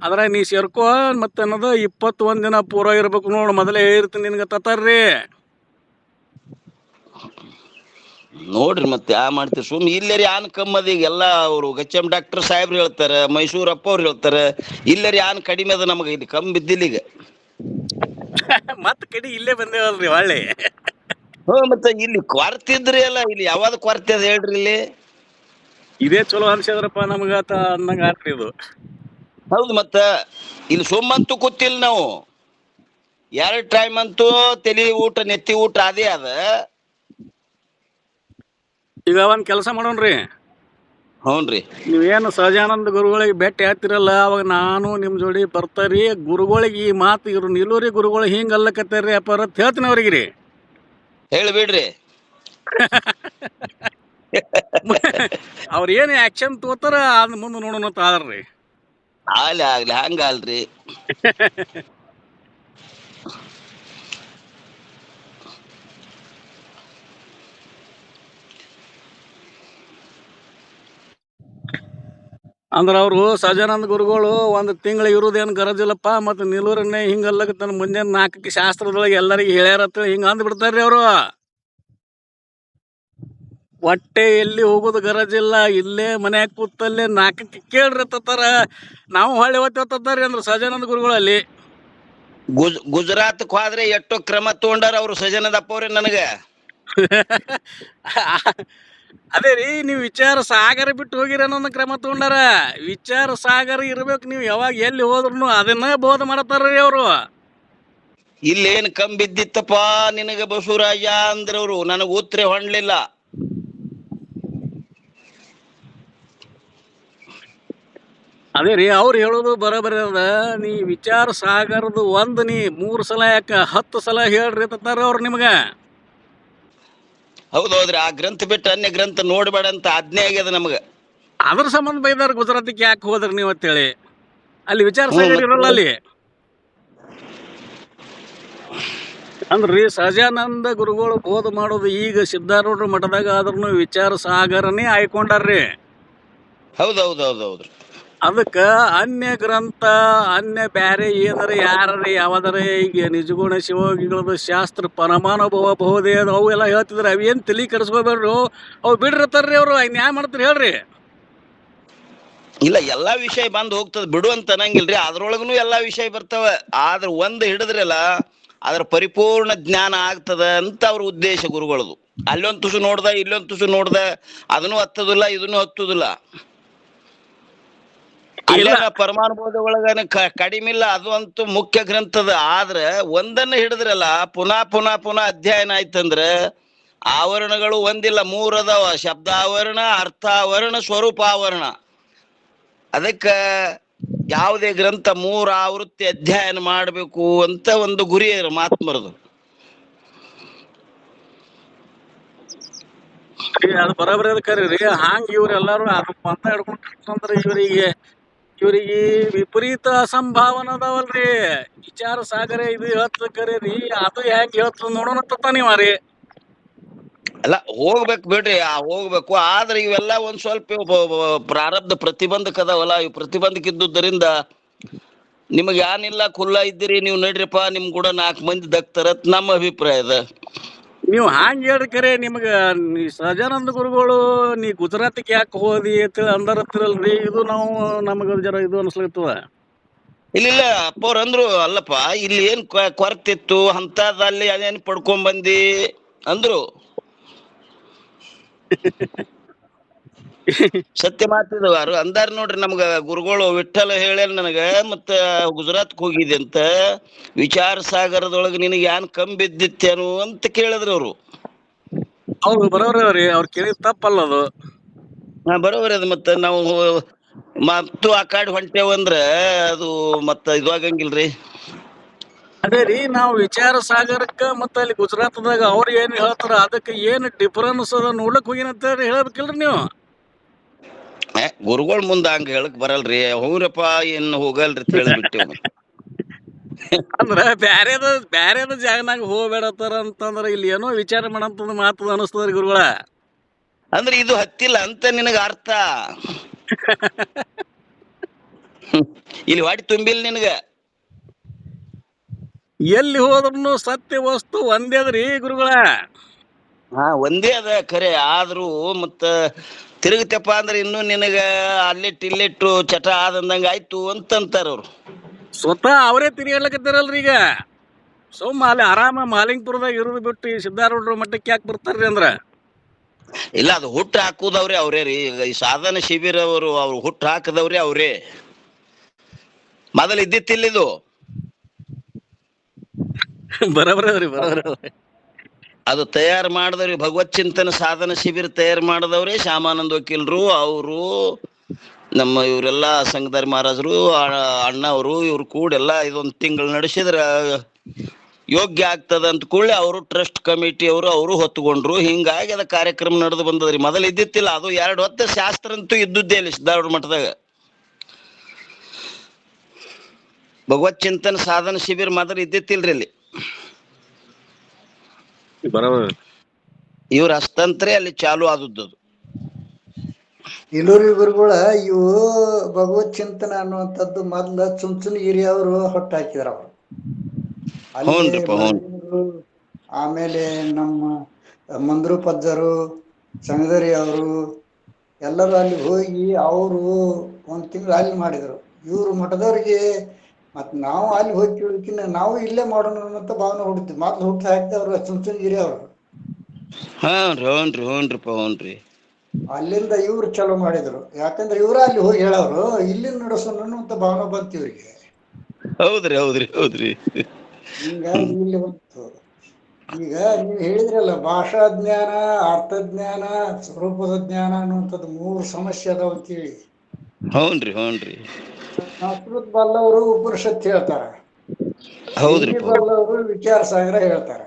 ಅದ್ರಾಗ ನೀ ಸೇರ್ಕೋ. ಮತ್ತೆ ಅನ್ನೋದು 21 ದಿನ ಪೂರ ಇರ್ಬೇಕು ನೋಡು, ಮೊದಲೇ ಹೇಳಿರ್ತೀನಿ ನಿನ್ಗೆ ತತ್ತಾರ್ರಿ. ನೋಡ್ರಿ ಮತ್ತೆ ಯಾ ಮಾಡ್ತೀರಿ? ಸುಮ್ ಇಲ್ಲರಿ ಆನ್ ಕಮ್ಮದ. ಈಗ ಎಲ್ಲಾ ಅವ್ರು ಗಚ್ಚಂ ಡಾಕ್ಟರ್ ಸಾಹೇಬ್ರು ಹೇಳ್ತಾರ, ಮೈಸೂರಪ್ಪ ಅವ್ರು ಹೇಳ್ತಾರ, ಇಲ್ಲರಿ ಆನ್ ಕಡಿಮೆ ಅದ, ನಮಗ ಇಲ್ಲಿ ಕಮ್ಮಿ ಬಿದ್ದಿಲ್ಲ ಈಗ. ಮತ್ ಕಡಿ ಇಲ್ಲೇ ಬಂದೇವಲ್ರಿ ಹೊಳ್ಳಿ. ಮತ್ತೆ ಇಲ್ಲಿ ಕೊರತಿದ್ರಿ ಅಲ್ಲ, ಇಲ್ಲಿ ಯಾವ್ದು ಕೊರತೆ ಅದ ಹೇಳ್ರಿ? ಇಲ್ಲಿ ಇದೇ ಚಲೋ ಅನ್ಸಿದ್ರಪ್ಪ ನಮಗಾತ ಅಂದಂಗ ಆತ್ರಿ ಇದು. ಹೌದು, ಮತ್ತ ಇಲ್ಲಿ ಸುಮ್ಮಂತೂ ಕೂತಿಲ್ ನಾವು. 2 ಟೈಮ್ ಅಂತೂ ತಲಿ ಊಟ ನೆತ್ತಿ ಊಟ ಅದೇ ಅದ. ಈಗ ಒಂದ್ ಕೆಲಸ ಮಾಡೋಣ್ರಿ. ಹ್ಞೂನ್ರಿ. ನೀವೇನು ಸಹಜಾನಂದ ಗುರುಗಳಿಗೆ ಭೇಟಿ ಆಗ್ತಿರಲ್ಲ, ಅವಾಗ ನಾನು ನಿಮ್ ಜೋಡಿ ಬರ್ತಾರಿ. ಗುರುಗಳಿಗೆ ಈ ಮಾತು ಇವ್ರು ನಿಲೂರಿ ಗುರುಗಳು ಹಿಂಗ ಅಲ್ಲಕತ್ತಾರ್ರಿ ಅಪ್ಪ ಅಂತ ಹೇಳ್ತೀನಿ ಅವ್ರಿಗಿರಿ. ಹೇಳ್ಬಿಡ್ರಿ. ಅವ್ರ ಏನು ಆಕ್ಷನ್ ತಗೋತಾರ ಅದ್ ಮುಂದೆ ನೋಡೋಣ ಅಂತ ಆದ್ರಿ. ಆಗ್ಲಿ ಹಂಗಲ್ರಿ. ಅಂದ್ರ ಅವರು ಸಹಜಾನಂದ ಗುರುಗಳು ಒಂದು ತಿಂಗಳು ಇರುದೇನು ಗರಜಿಲ್ಲಪ್ಪ ಮತ್ತು ನಿಲೂರನ್ನೇ ಹಿಂಗಲ್ಲಕತ್ತಾನ ಮುಂಜಾನೆ 4ಕ್ಕೆ ಶಾಸ್ತ್ರದೊಳಗೆ ಎಲ್ಲರಿಗೆ ಹೇಳ್ಯಾರತ್ತ ಹಿಂಗ ಅಂದ್ ಬಿಡ್ತಾರ್ರಿ ಅವರು. ಹೊಟ್ಟೆ ಎಲ್ಲಿ ಹೋಗೋದು ಗರಜಿಲ್ಲ, ಇಲ್ಲೇ ಮನ್ಯಾಗ ಕೂತಲ್ಲೇ 4ಕ್ಕೆ ಕೇಳ್ರಿ ತತ್ತಾರ. ನಾವು ಹೊಳ್ಳಿ ಹೊತ್ತಾರಿ ಅಂದ್ರ ಸಹಜಾನಂದ ಗುರುಗಳಲ್ಲಿ. ಗುಜರಾತ್ ಹೋದ್ರೆ ಎಷ್ಟೋ ಕ್ರಮ ತಗೊಂಡಾರ ಅವ್ರು ಸಜನದಪ್ಪ ಅವ್ರೆ ನನಗ. ಅದೇ ರೀ, ನೀವು ವಿಚಾರ ಸಾಗರ ಬಿಟ್ಟು ಹೋಗಿರ ಅನ್ನೋ ಕ್ರಮ ತಗೊಂಡಾರ. ವಿಚಾರ ಸಾಗರ ಇರ್ಬೇಕು, ನೀವು ಯಾವಾಗ ಎಲ್ಲಿ ಹೋದ್ರು ಅದನ್ನ ಬೋಧ ಮಾಡತಾರ್ರಿ ಅವರು. ಇಲ್ಲೇನ್ ಕಮ್ಮಿ ಬಿದ್ದಿತ್ತಪ್ಪ ನಿನಗ ಬಸವರಾಜ ಅಂದ್ರವ್ರು, ನನಗ ಉತ್ತರ ಹೊಂಡ್ಲಿಲ್ಲ. ಅದೇ ರೀ, ಅವ್ರು ಹೇಳೋದು ಬರೋಬರಿ ಅದ. ನೀ ವಿಚಾರ ಸಾಗರದ ನೀ 3 ಸಲ ಯಾಕ 10 ಸಲ ಹೇಳ್ರಿ ಅಂತಾರ ಅವ್ರು ನಿಮ್ಗ. ಹೌದೌದ್ರಿ, ಆ ಗ್ರಂಥ ಬಿಟ್ಟು ಅನ್ಯ ಗ್ರಂಥ ನೋಡ್ಬೇಡ ಅಂತ ಆಜ್ಞೆ ಆಗ್ಯದ ನಮಗ. ಅದ್ರ ಸಂಬಂಧ ಬೈದಾರ ಗುಜರಾತಿಗೆ ಯಾಕೆ ಹೋದ್ರಿ ನೀವು ಅಂತೇಳಿ. ಅಲ್ಲಿ ವಿಚಾರ ಸಾಗರ ಇರಲ್ಲ ಅಲ್ಲಿ. ಅಂದ್ರಿ ಸಹಜಾನಂದ ಗುರುಗಳು ಬೋಧ ಮಾಡೋದು ಈಗ ಸಿದ್ಧಾರೂಢರ ಮಠದಾಗ ಆದ್ರೂ ವಿಚಾರ ಸಾಗರನೇ ಆಯ್ಕೊಂಡಾರ್ರಿ. ಹೌದೌದೌದೌದ್ರಿ. ಅದಕ್ಕ ಅನ್ಯ ಗ್ರಂಥ ಅನ್ಯ ಬ್ಯಾರೆ ಏನರ ಯಾರ ಯಾವದರ ಈಗ ನಿಜಗುಣ ಶಿವೋಗಿಗಳದ ಶಾಸ್ತ್ರ ಪರಮಾನುಭವ ಬಹುದೇ ಅವು ಎಲ್ಲ ಹೇಳ್ತಿದ್ರ. ಅವೇನ್ ತಲಿ ಕೆಡಿಸ್ಕೋಬೇಡ್ರು, ಅವು ಬಿಡ್ರತಾರ್ರಿ ಅವ್ರು. ನ್ಯಾಯ ಮಾಡ್ತಾರ ಹೇಳ್ರಿ. ಇಲ್ಲ, ಎಲ್ಲಾ ವಿಷಯ ಬಂದ್ ಹೋಗ್ತದ ಬಿಡು ಅಂತ ಅನ್ನಂಗಿಲ್ರಿ. ಅದ್ರೊಳಗನು ಎಲ್ಲಾ ವಿಷಯ ಬರ್ತಾವ. ಆದ್ರ ಒಂದ್ ಹಿಡಿದ್ರಲ್ಲ ಅದ್ರ ಪರಿಪೂರ್ಣ ಜ್ಞಾನ ಆಗ್ತದ ಅಂತ ಅವ್ರ ಉದ್ದೇಶ ಗುರುಗಳದು. ಅಲ್ಲೊಂದ್ ತುಸು ನೋಡ್ದ ಇಲ್ಲೊಂದ್ ತುಸು ನೋಡ್ದ ಅದನ್ನು ಹತ್ತದಿಲ್ಲ ಇದನ್ನು ಹತ್ತುದಿಲ್ಲ. ಅಲ್ಲೇನ ಪರಮಾನುಭವದ ಒಳಗನ ಕಡಿಮಿಲ್ಲ, ಅದು ಅಂತೂ ಮುಖ್ಯ ಗ್ರಂಥದ. ಆದ್ರ ಒಂದನ್ನ ಹಿಡಿದ್ರಲ್ಲ ಪುನಃ ಪುನಃ ಪುನಃ ಅಧ್ಯಯನ ಆಯ್ತಂದ್ರ ಆವರಣಗಳು ಒಂದಿಲ್ಲ 3 ಅದಾವ. ಶಬ್ದಾವರಣ, ಅರ್ಥಾವರಣ, ಸ್ವರೂಪಾವರಣ. ಅದಕ್ಕ ಯಾವುದೇ ಗ್ರಂಥ 3 ಆವೃತ್ತಿ ಅಧ್ಯಯನ ಮಾಡ್ಬೇಕು ಅಂತ ಒಂದು ಗುರಿ ಮಹಾತ್ಮರದು. ಅದು ಬರೋಬರಿ ಅದ ಕರೀರಿ. ಹಾಂಗ ಇವ್ರೆಲ್ಲಾರು ಅದು ಬಂದ ಹಿಡ್ಕೊಂಡ್ರೆ ಇವ್ರಿಗೆ ವಿಪರೀತ ಅಸಂಭಾವನ ಅದಾವಲ್ರಿ. ವಿಚಾರ ಸಾಗರ ಇದು ಹೇಳ್ತದ ಕರೀರಿ, ಅದು ಹೆಂಗ್ ಹೇಳ್ತದ ನೋಡೋಣ ನೀವ್ರಿ. ಅಲ್ಲ, ಹೋಗ್ಬೇಕು ಬಿಡ್ರಿ, ಹೋಗ್ಬೇಕು. ಆದ್ರೆ ಇವೆಲ್ಲ ಒಂದ್ ಸ್ವಲ್ಪ ಪ್ರಾರಬ್ಧ ಪ್ರತಿಬಂಧಕ ಅದಾವಲ್ಲ, ಇವ್ ಪ್ರತಿಬಂಧಕ ಇದ್ದುದರಿಂದ ನಿಮಗ್ ಏನಿಲ್ಲ ಖುಲ್ಲಾ ಇದ್ದೀರಿ ನೀವು ನಡ್ರಿಪ್ಪ, ನಿಮ್ ಕೂಡ 4 ಮಂದಿ ದಕ್ತಾರತ್ ನಮ್ಮ ಅಭಿಪ್ರಾಯ ಅದ. ನೀವು ಹಾಂಗ್ ಹೇಳ್ರಿ ಕರೆ. ನಿಮ್ಗ ಸಹಜಾನಂದ ಗುರುಗಳು ನೀ ಗುಜರಾತಿಗೆ ಯಾಕೆ ಹೋದಿ ಅಂತೇಳಿ ಅಂದಾರತ್ತಿರಲ್ರಿ. ಇದು ನಮಗ ಜರ ಇದು ಅನ್ಸ್ಲಿರ್ತದ. ಇಲ್ಲ ಅಪ್ಪವ್ರ ಅಂದ್ರು, ಅಲ್ಲಪ್ಪ ಇಲ್ಲಿ ಏನ್ ಕೊರತಿತ್ತು ಅಂತದಲ್ಲಿ ಅದೇನ್ ಪಡ್ಕೊಂಡ್ ಬಂದಿ ಅಂದ್ರು. ಸತ್ಯ ಮಾತಿದವಾರು ಅಂದಾರ ನೋಡ್ರಿ. ನಮ್ಗ ಗುರುಗಳು ವಿಠ್ಠಲ ಹೇಳ್ಯಾರ ನನಗ, ಮತ್ತ ಗುಜರಾತ್ಗೆ ಹೋಗಿದ್ದೆ ಅಂತ, ವಿಚಾರ ಸಾಗರದೊಳಗ ನಿನಗೆ ಏನ್ ಕಮ್ಮಿ ಬಿದ್ದಿತ್ತೇನು ಅಂತ ಕೇಳಿದ್ರು ಅವ್ರು. ಅವ್ರು ಬರೋರಿ, ಅವ್ರು ಕೇಳಿದ ತಪ್ಪಲ್ಲ ಅದು. ಬರೋಬರಿ ಅದ. ಮತ್ತ ನಾವು ಮತ್ತು ಆ ಕಾಡ್ ಹೊಂಟೇವಂದ್ರ ಅದು ಮತ್ತ ಇದು ಆಗಂಗಿಲ್ರಿ. ಅದೇ ರೀ, ನಾವು ವಿಚಾರ ಸಾಗರಕ್ಕ ಮತ್ತ ಅಲ್ಲಿ ಗುಜರಾತ್ದಾಗ ಅವ್ರು ಏನ್ ಹೇಳ್ತಾರ ಅದಕ್ಕೆ ಏನ್ ಡಿಫರೆನ್ಸ್ ಅದ ನೋಡ್ಲಕ್ ಹೋಗಿನಂತ ಹೇಳ್ಬೇಕಿಲ್ರಿ ನೀವು. ಗುರುಗಳ ಮುಂದ ಹಂಗ ಹೇಳಕ್ ಬರಲ್ರಿ. ಹೌರಪ್ಪ ಏನ್ ಹೋಗಲ್ರಿ ಅಂತ ಹೇಳಿಬಿಟ್ಟೇವ್. ಅಂದ್ರ ಬ್ಯಾರೇದ ಜಾಗನಾಗ ಹೋಗ್ಬೇಡತ್ತಾರ ಅಂತಂದ್ರ ಇಲ್ಲಿ ಏನೋ ವಿಚಾರ ಮಾಡಂತಂದ್ ಮಾತದ ಅನಸ್ತದ್ರಿ ಗುರುಗಳ. ಅಂದ್ರೆ ಇದು ಹತ್ತಿಲ್ಲ ಅಂತ ನಿನಗ ಅರ್ಥ. ಇಲ್ಲಿ ವಾಡಿ ತುಂಬಿಲ್ ನಿನಗ. ಎಲ್ಲಿ ಹೋದ್ರೂ ಸತ್ಯ ವಸ್ತು ಒಂದೇ ಅದ್ರಿ ಗುರುಗಳ. ಒಂದೇ ಅದ ಖರೆ. ಆದ್ರೂ ಮತ್ತ ತಿರುಗತಪ್ಪ ಅಂದ್ರೆ ಇನ್ನು ನಿನಗ ಅಲ್ಲಿಟ್ಟು ಚಟ ಆದಂದಂಗ ಆಯ್ತು ಅಂತಂತಾರ ಅವ್ರು. ಸ್ವತಃ ಅವರೇ ತಿರುಗಾಡ್ಲಕತ್ತಾರಲ್ರಿ ಈಗ. ಅಲ್ಲಿ ಆರಾಮ ಮಾಲಿಂಗಪುರದಾಗ ಇರೋದು ಬಿಟ್ಟು ಈ ಸಿದ್ಧಾರೂಢರ ಮಟ್ಟಕ್ಕೆ ಯಾಕೆ ಬರ್ತಾರ್ರಿ ಅಂದ್ರ. ಇಲ್ಲ, ಅದು ಹುಟ್ಟು ಹಾಕುದವ್ರೆ ಅವ್ರೇ ರೀ. ಈ ಸಾಧನ ಶಿಬಿರ ಅವ್ರು ಹುಟ್ಟು ಹಾಕದವ್ರೆ ಅವ್ರೇ. ಮೊದಲು ಇದ್ದಿತ್ತಿಲ್ಲಿದು. ಬರೋಬರಿ. ಅದು ತಯಾರು ಮಾಡಿದವ್ರಿ, ಭಗವತ್ ಚಿಂತನ ಸಾಧನ ಶಿಬಿರ ತಯಾರು ಮಾಡಿದವ್ರೆ ಶ್ಯಾಮಾನಂದ ವಕೀಲರು, ಅವರು ನಮ್ಮ ಇವರೆಲ್ಲ ಸಂಘದಾರಿ ಮಹಾರಾಜರು, ಅಣ್ಣ ಅವರು, ಇವ್ರು ಕೂಡೆಲ್ಲ ಇದೊಂದು ತಿಂಗಳು ನಡೆಸಿದ್ರ ಯೋಗ್ಯ ಆಗ್ತದ ಅಂತ ಕೂಡಲೇ ಅವರು ಟ್ರಸ್ಟ್ ಕಮಿಟಿ ಅವರು ಹೊತ್ತುಕೊಂಡ್ರು. ಹಿಂಗಾಗಿ ಅದ ಕಾರ್ಯಕ್ರಮ ನಡೆದು ಬಂದದ್ರಿ. ಮೊದಲು ಇದ್ದಿತ್ತಿಲ್ಲ. ಅದು 2 ಹೊತ್ತ ಶಾಸ್ತ್ರ ಅಂತೂ ಇದ್ದುದ್ದೇ ಇಲ್ಲಿ ಸಿದ್ಧಾರೂಢ ಮಠದಾಗ. ಭಗವತ್ ಚಿಂತನ ಸಾಧನ ಶಿಬಿರ ಮೊದಲು ಇದ್ದಿತ್ತಿಲ್ರಿ ಅಲ್ಲಿ. ಇವ್ರ ಹಸ್ತಂತ್ರೆ ಅಲ್ಲಿ ಚಾಲು ಆದದ್ದು. ಇಲ್ಲೂರಿ ಗುರುಗಳ ಇವು ಭಗವತ್ ಚಿಂತನ ಅನ್ನುವಂಥದ್ದು ಮೊದ್ಲ ಚುಂಚನಗಿರಿ ಅವರು ಹೊಟ್ಟು ಹಾಕಿದ್ರ ಅವರು ಅಲ್ಲಿ ಹ್ಞೂನ್ರಿಪ್ಪ ಹ್ಞೂ. ಮಹದೇವರು, ಆಮೇಲೆ ನಮ್ಮ ಮಂದ್ರು ಪಜ್ಜರು, ಸಂಗದರಿ ಅವರು ಎಲ್ಲರೂ ಅಲ್ಲಿ ಹೋಗಿ ಅವರು 1 ತಿಂಗಳು ಅಲ್ಲಿ ಮಾಡಿದ್ರು. ಇವರು ಮಠದವ್ರಿಗೆ ಮತ್ ನಾವು ಅಲ್ಲಿ ಹೋಗಿ ಕೇಳೋಕಿನ್ನ ನಾವು ಇಲ್ಲೇ ಮಾಡೋಣ ಅನ್ನೋಂಥ ಭಾವನೆ ಹುಡುಕ್ತಿ. ಮೊದ್ಲು ಹುಟ್ಟು ಹಾಕಿದವ್ರು ಚುಂಚನಗಿರಿ ಅವರು. ಹ್ಞೂನ್ರಿಪ್ಪ ಹ್ಞೂನ್ರಿ. ಅಲ್ಲಿಂದ ಇವ್ರು ಚಲೋ ಮಾಡಿದ್ರು. ಯಾಕಂದ್ರೆ ಇವ್ರ ಅಲ್ಲಿ ಹೋಗಿ ಹೇಳವ್ರು ಇಲ್ಲಿಂದ ನಡೆಸೋಣ ಅನ್ನುವಂಥ ಭಾವನೆ ಬಂತು ಇವ್ರಿಗೆ. ಹೌದ್ರಿ. ಹಿಂಗಾಗಿ ಇಲ್ಲಿ ಬಂತು. ಈಗ ನೀವು ಹೇಳಿದ್ರಲ್ಲ ಭಾಷಾ ಜ್ಞಾನ, ಅರ್ಥಜ್ಞಾನ, ಸ್ವರೂಪದ ಜ್ಞಾನ ಅನ್ನುವಂಥದ್ದು 3 ಸಮಸ್ಯೆ ಅದಾವ ಅಂತೇಳಿ. ಹ್ಞೂನ್ರಿ. ಸಂಸ್ಕೃತ ಬಲ್ಲವರು ಉಪನಿಷತ್ ಹೇಳ್ತಾರ, ಹಿಂದಿ ಹೌದ್ರಿಪ್ಪ. ಬಲ್ಲವರು ವಿಚಾರ ಸಾಗರ ಹೇಳ್ತಾರ,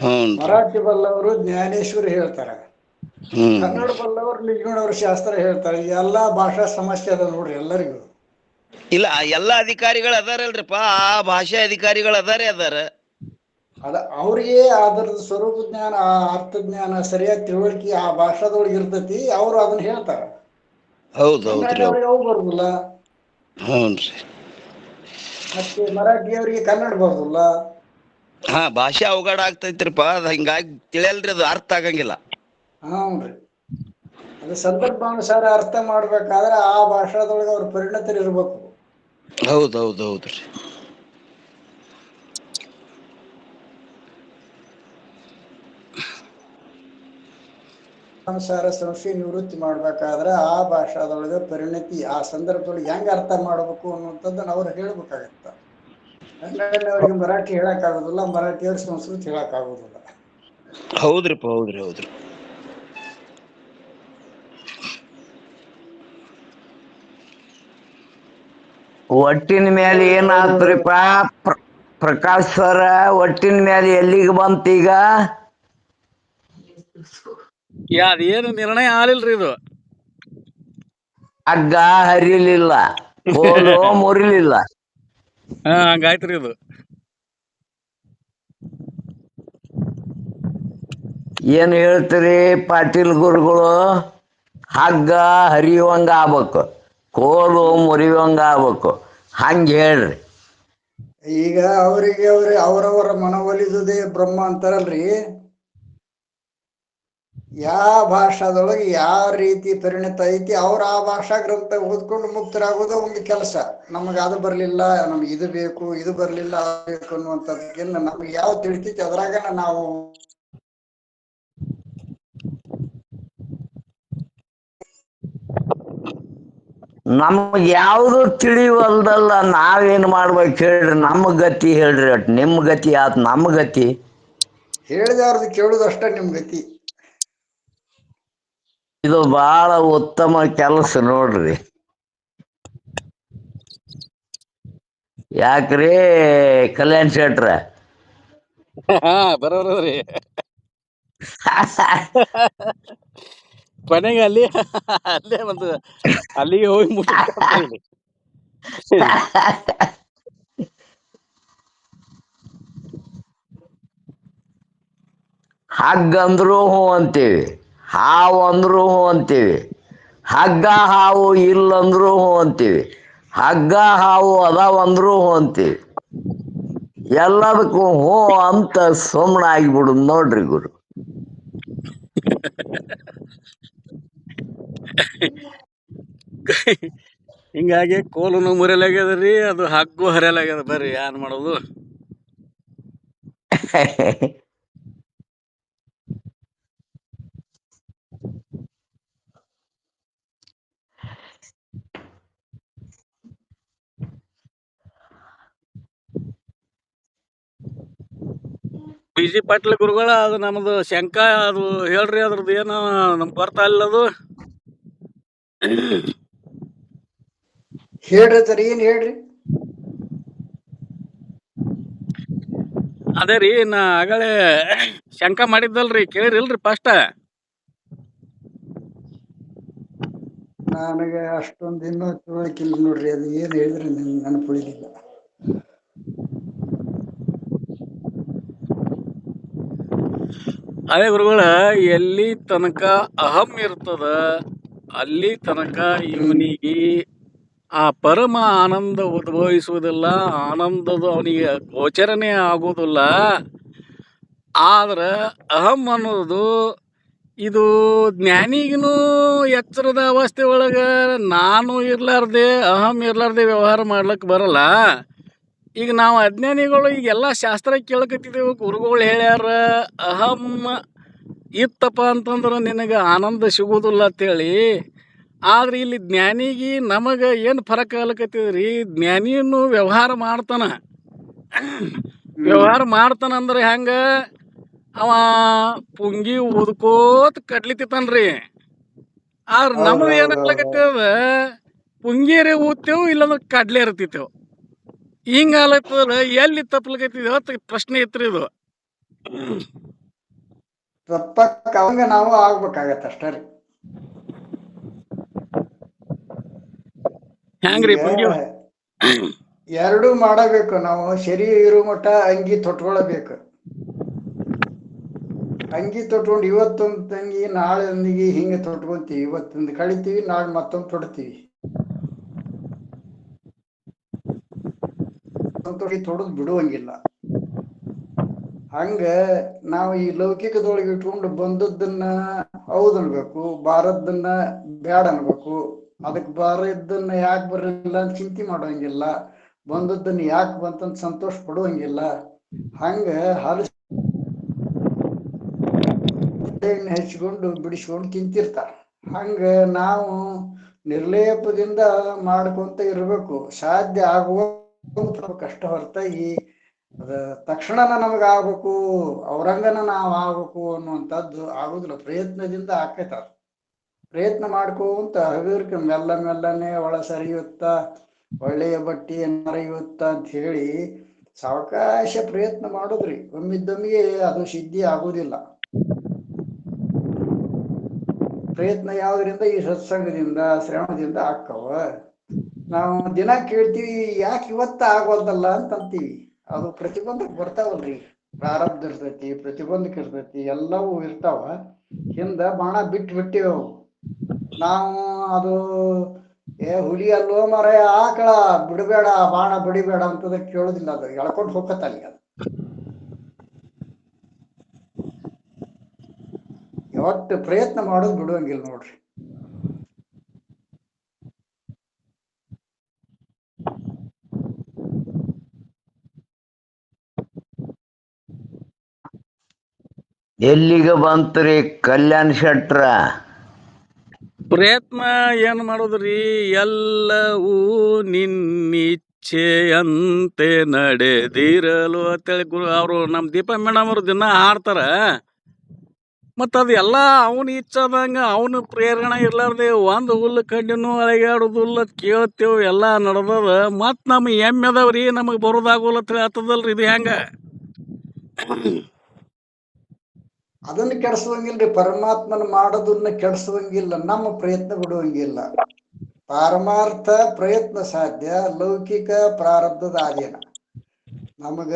ಹ್ಞೂನ್ರಿ. ಮರಾಠಿ ಬಲ್ಲವರು ಜ್ಞಾನೇಶ್ವರಿ ಹೇಳ್ತಾರ, ಹ್ಮ್. ಕನ್ನಡ ಬಲ್ಲವರು ಲಿಂಗಣ್ಣವ್ರ ಶಾಸ್ತ್ರ ಹೇಳ್ತಾರೆ. ಎಲ್ಲಾ ಭಾಷಾ ಸಮಸ್ಯೆ ಅದ ನೋಡ್ರಿ ಎಲ್ಲರಿಗೂ. ಇಲ್ಲ ಎಲ್ಲಾ ಅಧಿಕಾರಿಗಳು ಅದಾರಲ್ರಿಪ್ಪ, ಆ ಭಾಷೆ ಅಧಿಕಾರಿಗಳು ಅದಾರ. ಅವ್ರಿಗೆ ಅದರದ ಸ್ವರೂಪ ಜ್ಞಾನ, ಆ ಅರ್ಥಜ್ಞಾನ ಸರಿಯಾಗಿ ತಿಳುವಳಿಕೆ ಆ ಭಾಷಾದೊಳಗೆ ಇರ್ತೈತಿ. ಅವ್ರು ಅದನ್ನ ಹೇಳ್ತಾರ. ಹೌದ್ರಿ. ಅವ್ರಿಗೆ ಅವು ಬರುದಿಲ್ಲ. ಹ್ಞೂನ್ರಿ. ಮತ್ತೆ ಮರಾಠಿಯವರಿಗೆ ಕನ್ನಡ ಬರುದಿಲ್ಲ. ಭಾಷೆ ಅವಘಡ ಆಗ್ತೈತ್ರಿಪ್ಪ. ಅದ್ ಹಿಂಗಾಗಿ ತಿಳಿಯಲ್ರಿ, ಅದು ಅರ್ಥ ಆಗಂಗಿಲ್ಲ. ಹ್ಞೂನ್ರಿ. ಅದು ಸಂದರ್ಭಾನುಸಾರ ಅರ್ಥ ಮಾಡ್ಬೇಕಾದ್ರೆ ಆ ಭಾಷಾದೊಳಗೆ ಅವ್ರ ಪರಿಣತರಿರ್ಬೇಕು. ಹೌದ್ರಿ. ಅನುಸಾರ ಸಂಶಯ ನಿವೃತ್ತಿ ಮಾಡ್ಬೇಕಾದ್ರೆ ಆ ಭಾಷಾದೊಳಗೆ ಪರಿಣತಿ ಆ ಸಂದರ್ಭದೊಳಗೆ ಹೆಂಗ್ ಅರ್ಥ ಮಾಡ್ಬೇಕು ಅನ್ನುವಂಥದ್ದನ್ನ ಅವ್ರು ಹೇಳ್ಬೇಕಾಗತ್ತ. ಕನ್ನಡದವ್ರಿಗೆ ಮರಾಠಿ ಹೇಳಕ್ ಆಗುದಿಲ್ಲ, ಮರಾಠಿಯವ್ರ ಸಂಸ್ಕೃತ ಹೇಳಕ್ ಆಗುದಿಲ್ಲ. ಹೌದ್ರಿ. ಒಟ್ಟಿನ ಮೇಲೆ ಏನಾತ್ರಿಪ್ಪ ಪ್ರಕಾಶ್ ಸರ? ಒಟ್ಟಿನ ಮೇಲೆ ಎಲ್ಲಿಗೆ ಬಂತೀಗ? ಅದೇನು ನಿರ್ಣಯ ಆಲಿಲ್ರಿ ಇದು. ಹಗ್ಗ ಹರಿಲಿಲ್ಲ, ಕೋಲು ಮುರಿಲಿಲ್ಲ. ಹಂಗಾಯ್ತ್ರಿ ಇದು. ಏನು ಹೇಳ್ತೀರಿ ಪಾಟೀಲ್ ಗುರುಗಳು? ಹಗ್ಗ ಹರಿಯುವಂಗ ಆಗ್ಬೇಕು, ಕೋಲು ಮುರಿಯುವಂಗ ಆಗ್ಬೇಕು, ಹಂಗ ಹೇಳ್ರಿ. ಈಗ ಅವರಿಗೆ ಅವರವರ ಮನವೊಲಿದುದೇ ಬ್ರಹ್ಮ ಅಂತಾರಲ್ರಿ. ಯಾವ ಭಾಷಾದೊಳಗೆ ಯಾವ ರೀತಿ ಪರಿಣಿತ ಐತಿ ಅವ್ರ ಆ ಭಾಷಾ ಗ್ರಂಥ ಓದ್ಕೊಂಡು ಮುಕ್ತರಾಗೋದು ಒಂದು ಕೆಲಸ. ನಮಗ ಅದು ಬರ್ಲಿಲ್ಲ, ನಮ್ಗೆ ಇದು ಬೇಕು, ಇದು ಬರ್ಲಿಲ್ಲ, ಅದು ಬೇಕು ಅನ್ನುವಂಥದ್ದಕ್ಕಿಂತ ನಮ್ಗೆ ಯಾವ ತಿಳಿತೈತಿ ಅದ್ರಾಗ ನಾವು ನಮ್ಗೆ ಯಾವುದು ತಿಳಿವಲ್ದಲ್ಲ, ನಾವೇನು ಮಾಡ್ಬೇಕು ಹೇಳ್ರಿ? ನಮ್ಮ ಗತಿ ಹೇಳ್ರಿ. ಒಟ್ಟು ನಿಮ್ಮ ಗತಿ ಆತ್, ನಮ್ಮ ಗತಿ ಹೇಳಿದವ್ರದ್ದು ಕೇಳುದು ಅಷ್ಟ ನಿಮ್ ಗತಿ. ಇದು ಬಹಳ ಉತ್ತಮ ಕೆಲಸ ನೋಡ್ರಿ. ಯಾಕ್ರಿ ಕಲ್ಯಾಣ್ ಶೆಟ್ರ? ಬರೋದ್ರಿ. ಕೊನೆಗೆ ಅಲ್ಲೇ ಒಂದು ಅಲ್ಲಿಗೆ ಹೋಗಿ ಮುಟ್ಟಿ ಹಗ್ಗಂದ್ರು ಹೂ ಅಂತೀವಿ, ಹಾವು ಅಂದ್ರು ಹೂ ಅಂತೀವಿ, ಹಗ್ಗ ಹಾವು ಇಲ್ಲಂದ್ರು ಹೂ ಅಂತೀವಿ, ಹಗ್ಗ ಹಾವು ಅದಾವಂದ್ರು ಹೂ ಅಂತೀವಿ. ಎಲ್ಲದಕ್ಕೂ ಹೂ ಅಂತ ಸುಮ್ಮನೆ ಆಗಿಬಿಡುದು ನೋಡ್ರಿ ಗುರು. ಹಿಂಗಾಗಿ ಕೋಲುನು ಮುರಿಯಲಾಗ್ಯದ್ರಿ, ಅದು ಹಗ್ಗು ಹರಿಯಲಾಗ್ಯದ. ಬರ್ರಿ ಏನ್ ಮಾಡೋದು? ಬಿ.ಜಿ. ಪಾಟೀಲ್ ಗುರುಗಳ ಅದು ನಮ್ದು ಶಂಕ, ಅದು ಹೇಳ್ರಿ ಅದ್ರದ್ದು ಏನು ನಮ್ಗೆ ಬರ್ತಾ ಇಲ್ಲ ಅದು. ಹೇಳ್ರಿ ಸರ್, ಏನ್ ಹೇಳ್ರಿ? ಅದೇ ರೀ, ನಾ ಆಗಲೇ ಶಂಕ ಮಾಡಿದ್ದಲ್ರಿ, ಕೇಳಿರಿಲ್ರಿ ಫಸ್ಟ್? ನನಗೆ ಅಷ್ಟೊಂದು ಇನ್ನೂ ತಿಳುವಳಿಕಿಲ್ಲ ನೋಡ್ರಿ. ಅದು ಏನ್ ಹೇಳಿದ್ರಿ ನೆನಪು ಉಳಿದಿಲ್ಲ. ಅದೇ ಗುರುಗಳ, ಎಲ್ಲಿ ತನಕ ಅಹಂ ಇರ್ತದ ಅಲ್ಲಿ ತನಕ ಇವನಿಗೆ ಆ ಪರಮ ಆನಂದ ಉದ್ಭವಿಸುವುದಿಲ್ಲ, ಆನಂದದ ಅವನಿಗೆ ಗೋಚರನೇ ಆಗುವುದಿಲ್ಲ. ಆದ್ರೆ ಅಹಂ ಅನ್ನೋದು ಇದು ಜ್ಞಾನಿಗೂ ಎಚ್ಚರದ ಅವಸ್ಥೆ ಒಳಗೆ ನಾನು ಇರ್ಲಾರ್ದೆ ಅಹಂ ಇರ್ಲಾರ್ದೆ ವ್ಯವಹಾರ ಮಾಡ್ಲಿಕ್ಕೆ ಬರಲ್ಲ. ಈಗ ನಾವು ಅಜ್ಞಾನಿಗಳು ಈಗೆಲ್ಲ ಶಾಸ್ತ್ರ ಕೇಳಕತ್ತಿದ್ದೇವೆ, ಗುರುಗಳು ಹೇಳ್ಯಾರ ಅಹಂ ಇತ್ತಪ್ಪ ಅಂತಂದ್ರೆ ನಿನಗೆ ಆನಂದ ಸಿಗುವುದಿಲ್ಲ ಅಂತೇಳಿ. ಆದ್ರೆ ಇಲ್ಲಿ ಜ್ಞಾನಿಗೆ ನಮಗೆ ಏನು ಫರಕ್ ಆಗ್ಲಕತ್ತಿದ್ರಿ, ಜ್ಞಾನಿಯನ್ನು ವ್ಯವಹಾರ ಮಾಡ್ತಾನ. ವ್ಯವಹಾರ ಮಾಡ್ತಾನಂದ್ರೆ ಹೆಂಗ, ಅವ ಪುಂಗಿ ಊದ್ಕೋತ ಕಡ್ಲಿತಿತ್ತಾನ್ರಿ. ಆದ್ರೆ ನಮ್ದು ಏನಾಗ್ಲಕತ್ತದ, ಪುಂಗಿಯರೇ ಊದ್ತೇವು ಇಲ್ಲಾಂದ್ರೆ ಕಡ್ಲೆ ಇರ್ತಿತ್ತೇವು. ಹಿಂಗ ಆಗ್ಲತ್ತದ, ಎಲ್ಲಿ ತಪ್ಪಲಕತ್ತಿದೇವ ಅಂತ ಪ್ರಶ್ನೆ ಇತ್ರಿ ಇದು. ತಪ್ಪಕ್ಕ ಅವಂಗ ನಾವು ಆಗ್ಬೇಕಾಗತ್ತ ಅಷ್ಟೇ ರೀ. ಹೆಂಗ್ರಿ ಪುಂಗಿ? ಎರಡೂ ಮಾಡಬೇಕು. ನಾವು ಶರೀರ ಇರೋ ಮಟ್ಟ ಅಂಗಿ ತೊಟ್ಕೊಳ್ಬೇಕು. ಅಂಗಿ ತೊಟ್ಕೊಂಡು ಇವತ್ತೊಂದು ಅಂಗಿ ನಾಳೆ ಒಂದಿಗೆ ಹಿಂಗೆ ತೊಟ್ಕೊಂತೀವಿ. ಇವತ್ತೊಂದು ಕಳಿತೀವಿ, ನಾಳೆ ಮತ್ತೊಂದು ತೊಡ್ತೀವಿ. ತೊಡದ್ ಬಿಡುವಂಗಿಲ್ಲ. ಹಂಗ ನಾವು ಈ ಲೌಕಿಕದೊಳಗೆ ಇಟ್ಕೊಂಡು ಬಂದದ್ದನ್ನ ಹೌದ್ ಅನ್ಬೇಕು, ಬಾರದ್ದನ್ನ ಬ್ಯಾಡ ಅನ್ಬೇಕು. ಅದಕ್ ಬಾರದನ್ನ ಯಾಕೆ ಬರಲಿಲ್ಲ ಅಂತ ಚಿಂತೆ ಮಾಡುವಂಗಿಲ್ಲ, ಬಂದದ್ದನ್ನ ಯಾಕೆ ಬಂತಂತ ಸಂತೋಷ ಪಡುವಂಗಿಲ್ಲ. ಹಂಗ ಹೆಚ್ಚಿಕೊಂಡು ಬಿಡಿಸ್ಕೊಂಡು ತಿಂತಿರ್ತಾರ. ಹಂಗ ನಾವು ನಿರ್ಲೇಪದಿಂದ ಮಾಡ್ಕೊಂತ ಇರ್ಬೇಕು. ಸಾಧ್ಯ ಆಗುವ ಕಷ್ಟ ಹೊರತಾಗಿ ಅದ ತಕ್ಷಣನ ನಮಗ ಆಗ್ಬೇಕು, ಅವ್ರಂಗನ ನಾವ್ ಆಗ್ಬೇಕು ಅನ್ನುವಂಥದ್ದು ಆಗುದಿಲ್ಲ. ಪ್ರಯತ್ನದಿಂದ ಆಕೈತ. ಪ್ರಯತ್ನ ಮಾಡ್ಕೊಂತ ಹಗುರ್ಕ ಮೆಲ್ಲನೆ ಒಳ ಸರಿಯುತ್ತ, ಒಳ್ಳೆಯ ಬಟ್ಟಿ ಮರೆಯುತ್ತ ಅಂತ ಹೇಳಿ ಸಾವಕಾಶ ಪ್ರಯತ್ನ ಮಾಡುದ್ರಿ. ಒಮ್ಮಿದ್ದೊಮ್ಮಿಗೆ ಅದು ಸಿದ್ಧಿ ಆಗುದಿಲ್ಲ. ಪ್ರಯತ್ನ ಯಾವ್ದ್ರಿಂದ? ಈ ಸತ್ಸಂಗದಿಂದ, ಶ್ರವಣದಿಂದ ಆಕ್ಕವ. ನಾವು ದಿನ ಕೇಳ್ತೀವಿ, ಯಾಕೆ ಇವತ್ತ ಆಗೋದಲ್ಲ ಅಂತ ಅಂತೀವಿ. ಅದು ಪ್ರತಿಬಂಧಕ್ಕೆ ಬರ್ತಾವಲ್ರಿ. ಪ್ರಾರಬ್ಧ ಇರ್ತೈತಿ, ಪ್ರತಿಬಂಧಕ ಇರ್ತೈತಿ, ಎಲ್ಲವೂ ಇರ್ತಾವ. ಹಿಂದ ಬಾಣ ಬಿಟ್ಟಿವೆ ಅವು. ನಾವು ಅದು ಹುಲಿ ಅಲ್ಲೋ ಮರ ಆಕಳ ಬಿಡಬೇಡ, ಬಾಣ ಬಿಡಿಬೇಡ ಅಂತದ ಕೇಳೋದಿಲ್ಲ. ಅದು ಎಳ್ಕೊಂಡು ಹೋಗತ್ತಲ್ಲಿ. ಅದು ಯಾವತ್ತು ಪ್ರಯತ್ನ ಮಾಡೋದು ಬಿಡುವಂಗಿಲ್ಲ ನೋಡ್ರಿ. ಎಲ್ಲಿಗೆ ಬಂತ್ರಿ ಕಲ್ಯಾಣ್ ಶೆಟ್ರ? ಪ್ರಯತ್ನ ಏನು ಮಾಡೋದ್ರಿ? ಎಲ್ಲವೂ ನಿನ್ನಿಚ್ಛೆಯಂತೆ ನಡೆದಿರಲು ಅಂತೇಳಿ ಅವರು ನಮ್ಮ ದೀಪ ಮೇಡಮ್ ಅವರು ದಿನ ಹಾಡ್ತಾರ. ಮತ್ತು ಅದು ಎಲ್ಲ ಅವನು ಇಚ್ಛಾದಂಗ, ಅವನು ಪ್ರೇರಣೆ ಇರ್ಲಾರ್ದೆ ಒಂದು ಹುಲ್ಲು ಕಡ್ಡಿನೂ ಅಳಗಾಡೋದಿಲ್ಲ ಕೇಳ್ತೇವೆ. ಎಲ್ಲ ನಡೆದದ. ಮತ್ತು ನಮ್ಮ ಎಮ್ಮೆ ಅದಾವ್ರಿ, ನಮಗೆ ಬರೋದಾಗೋಲ್ಲ ಅಂತ ಹೇಳಿ ಆಗ್ತದಲ್ರಿ. ಇದು ಹೆಂಗ? ಅದನ್ನ ಕೆಡಿಸುವಂಗಿಲ್ರಿ. ಪರಮಾತ್ಮನ ಮಾಡೋದನ್ನ ಕೆಡಿಸುವಂಗಿಲ್ಲ, ನಮ್ಮ ಪ್ರಯತ್ನ ಬಿಡುವಂಗಿಲ್ಲ. ಪಾರಮಾರ್ಥ ಪ್ರಯತ್ನ ಸಾಧ್ಯ, ಲೌಕಿಕ ಪ್ರಾರಬ್ಧದ ಆಧೀನ. ನಮಗ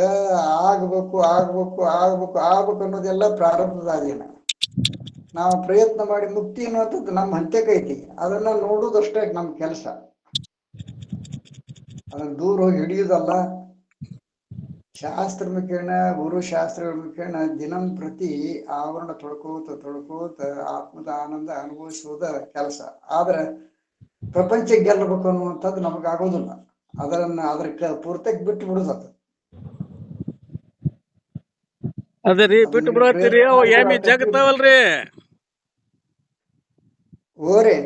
ಆಗ್ಬೇಕು ಆಗ್ಬೇಕು ಆಗ್ಬೇಕು ಆಗ್ಬೇಕು ಅನ್ನೋದೆಲ್ಲ ಪ್ರಾರಬ್ಧದ ಆಧೀನ. ನಾವು ಪ್ರಯತ್ನ ಮಾಡಿ ಮುಕ್ತಿ ಅನ್ನುವಂಥದ್ದು ನಮ್ಮ ಹಂತಕ್ಕೈತಿ. ಅದನ್ನ ನೋಡುವುದಷ್ಟೇ ನಮ್ ಕೆಲಸ. ಅದನ್ನ ದೂರ ಹೋಗಿ ಹಿಡಿಯುದಲ್ಲ. ಶಾಸ್ತ್ರ ಮುಖೇನ, ಗುರು ಶಾಸ್ತ್ರಗಳ ಮುಖೇನ ದಿನಂ ಪ್ರತಿ ಆವರಣ ತೊಳ್ಕೋತ ಆತ್ಮದ ಆನಂದ ಅನುಭವಿಸುವುದ ಕೆಲಸ. ಆದ್ರೆ ಪ್ರಪಂಚ ಗೆಲ್ಲಬೇಕು ಅನ್ನುವಂಥದ್ದು ನಮಗಾಗೋದಿಲ್ಲ. ಅದ್ರ ಪೂರ್ತಿಯಾಗಿ ಬಿಟ್ಟು ಬಿಡುದದು. ಅದೇ ರೀ, ಬಿಟ್ಟು ಬಿಡತ್ತೀರಿ. ಅವು ಎಮ್ಮಿ ಜಗತ್ತಾವಲ್ರಿ. ಓರೇ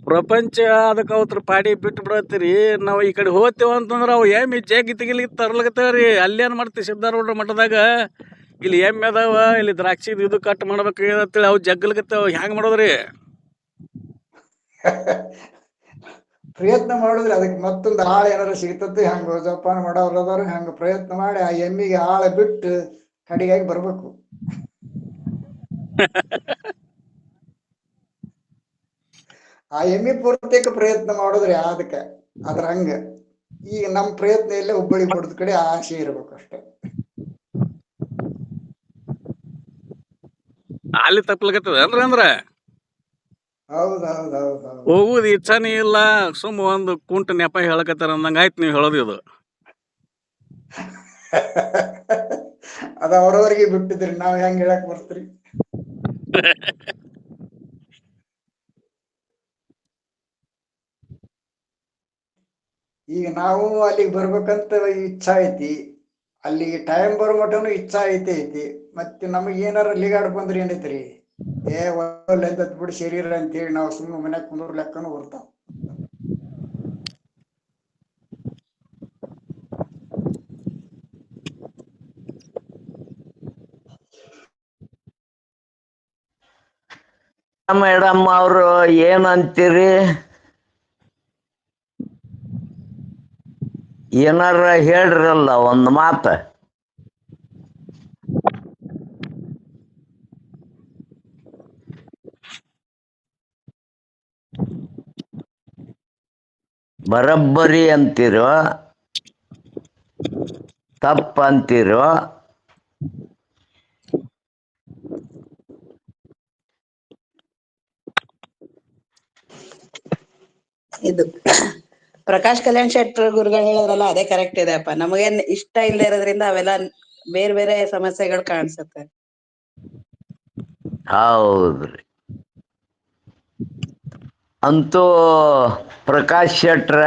ಪ್ರಪಂಚ ಅದಕ್ಕೆ ಅವತ್ರ ಪಾಡಿ ಬಿಟ್ಟು ಬಿಡತ್ತೀರಿ. ನಾವು ಈ ಕಡೆ ಹೋಗ್ತೇವ ಅಂತಂದ್ರೆ ಅವು ಎಮ್ಮಿ ಜಗ್ಗಿ ತೆಗಿಲಿ ತರ್ಲಕತ್ತೇವ್ರಿ. ಅಲ್ಲೇನು ಮಾಡ್ತೀವಿ ಸಿದ್ಧಾರೂಢ ಮಠದಾಗ, ಇಲ್ಲಿ ಎಮ್ಮೆ ಅದಾವ, ಇಲ್ಲಿ ದ್ರಾಕ್ಷಿ ಇದು ಕಟ್ ಮಾಡ್ಬೇಕು ಅಂತೇಳಿ ಅವು ಜಗ್ಗಲ್ಕತ್ತೇವ. ಹೆಂಗ್ ಮಾಡೋದ್ರಿ? ಪ್ರಯತ್ನ ಮಾಡಿದ್ರೆ ಅದಕ್ಕೆ ಮತ್ತೊಂದು ಆಳ ಏನಾರು ಸಿಗ್ತತಿ. ಹಂಗ ಜೋಪಾನ ಮಾಡೋರು ಹಂಗ ಪ್ರಯತ್ನ ಮಾಡಿ ಆ ಎಮ್ಮಿಗೆ ಆಳ ಬಿಟ್ಟು ಕಡಿಗಾಗಿ ಬರ್ಬೇಕು. ಆ ಎಮ್ಮಿ ಪೂರ್ತಿಕ ಪ್ರಯತ್ನ ಮಾಡೋದ್ರಿ ಅದಕ್ಕೆ. ಅದ್ರ ಹಂಗ ಈಗ ನಮ್ ಪ್ರಯತ್ನ ಇಲ್ಲೇ ಹುಬ್ಬಳ್ಳಿ ಬಡದ ಕಡೆ ಆಸೆ ಇರ್ಬೇಕು ಅಷ್ಟೇ. ಅಲ್ಲಿ ತಪ್ಪಲಕತ್ತದ ಅಂದ್ರ ಹೌದ್ ಹೌದ್ ಹೌದ್ ಹೌದ್ ಹೋಗುದು ಇಚ್ಛಾನೇ ಇಲ್ಲ, ಸುಮ್ಮ ಒಂದು ಕುಂಟ ನೆಪ ಹೇಳಕತ್ತಾರ ಅಂದಂಗ ಆಯ್ತು ನೀವು ಹೇಳೋದು ಇದು. ಅದ ಅವ್ರವ್ರಿಗೆ ಬಿಟ್ಟಿದ್ರಿ, ನಾವ್ ಹೆಂಗ್ ಹೇಳಕ್ ಬರ್ತ್ರಿ. ಈಗ ನಾವು ಅಲ್ಲಿಗೆ ಬರ್ಬೇಕಂತ ಇಚ್ಛಾ ಐತಿ, ಅಲ್ಲಿಗೆ ಟೈಮ್ ಬರೋ ಮಟನು ಇಚ್ಛಾ ಐತಿ. ಮತ್ತೆ ನಮಗ್ ಏನಾರ ಲಿಗಾಡ್ ಬಂದ್ರಿ ಏನೈತ್ರಿ, ಬಿಡಿ ಶರೀರ ಅಂತೇಳಿ ನಾವು ಸುಮ್ಮನೆ ಮನ್ಯಾಗ ಕುಂದ್ರ ಲೆಕ್ಕನು ಬರ್ತಾವ. ಮೇಡಮ್ ಅವರು ಏನಂತೀರಿ? ಏನಾರ ಹೇಳ್ರಲ್ಲ ಒಂದು ಮಾತ. ಬರಬ್ಬರಿ ಅಂತೀರೋ ತಪ್ಪಂತೀರೋ? ಇದು ಪ್ರಕಾಶ್ ಕಲ್ಯಾಣ್ ಶೆಟ್ಟರ್ ಗುರುಗಳು ಹೇಳಿದ್ರಲ್ಲ ಅದೇ ಕರೆಕ್ಟ್ ಇದೆ ಅಪ್ಪ. ನಮಗೇನ್ ಇಷ್ಟ ಇಲ್ಲದೆ ಇರೋದ್ರಿಂದ ಅವೆಲ್ಲ ಬೇರೆ ಬೇರೆ ಸಮಸ್ಯೆಗಳು ಕಾಣಿಸುತ್ತೆ. ಹೌದ್ರಿ. ಅಂತೂ ಪ್ರಕಾಶ್ ಶೆಟ್ರ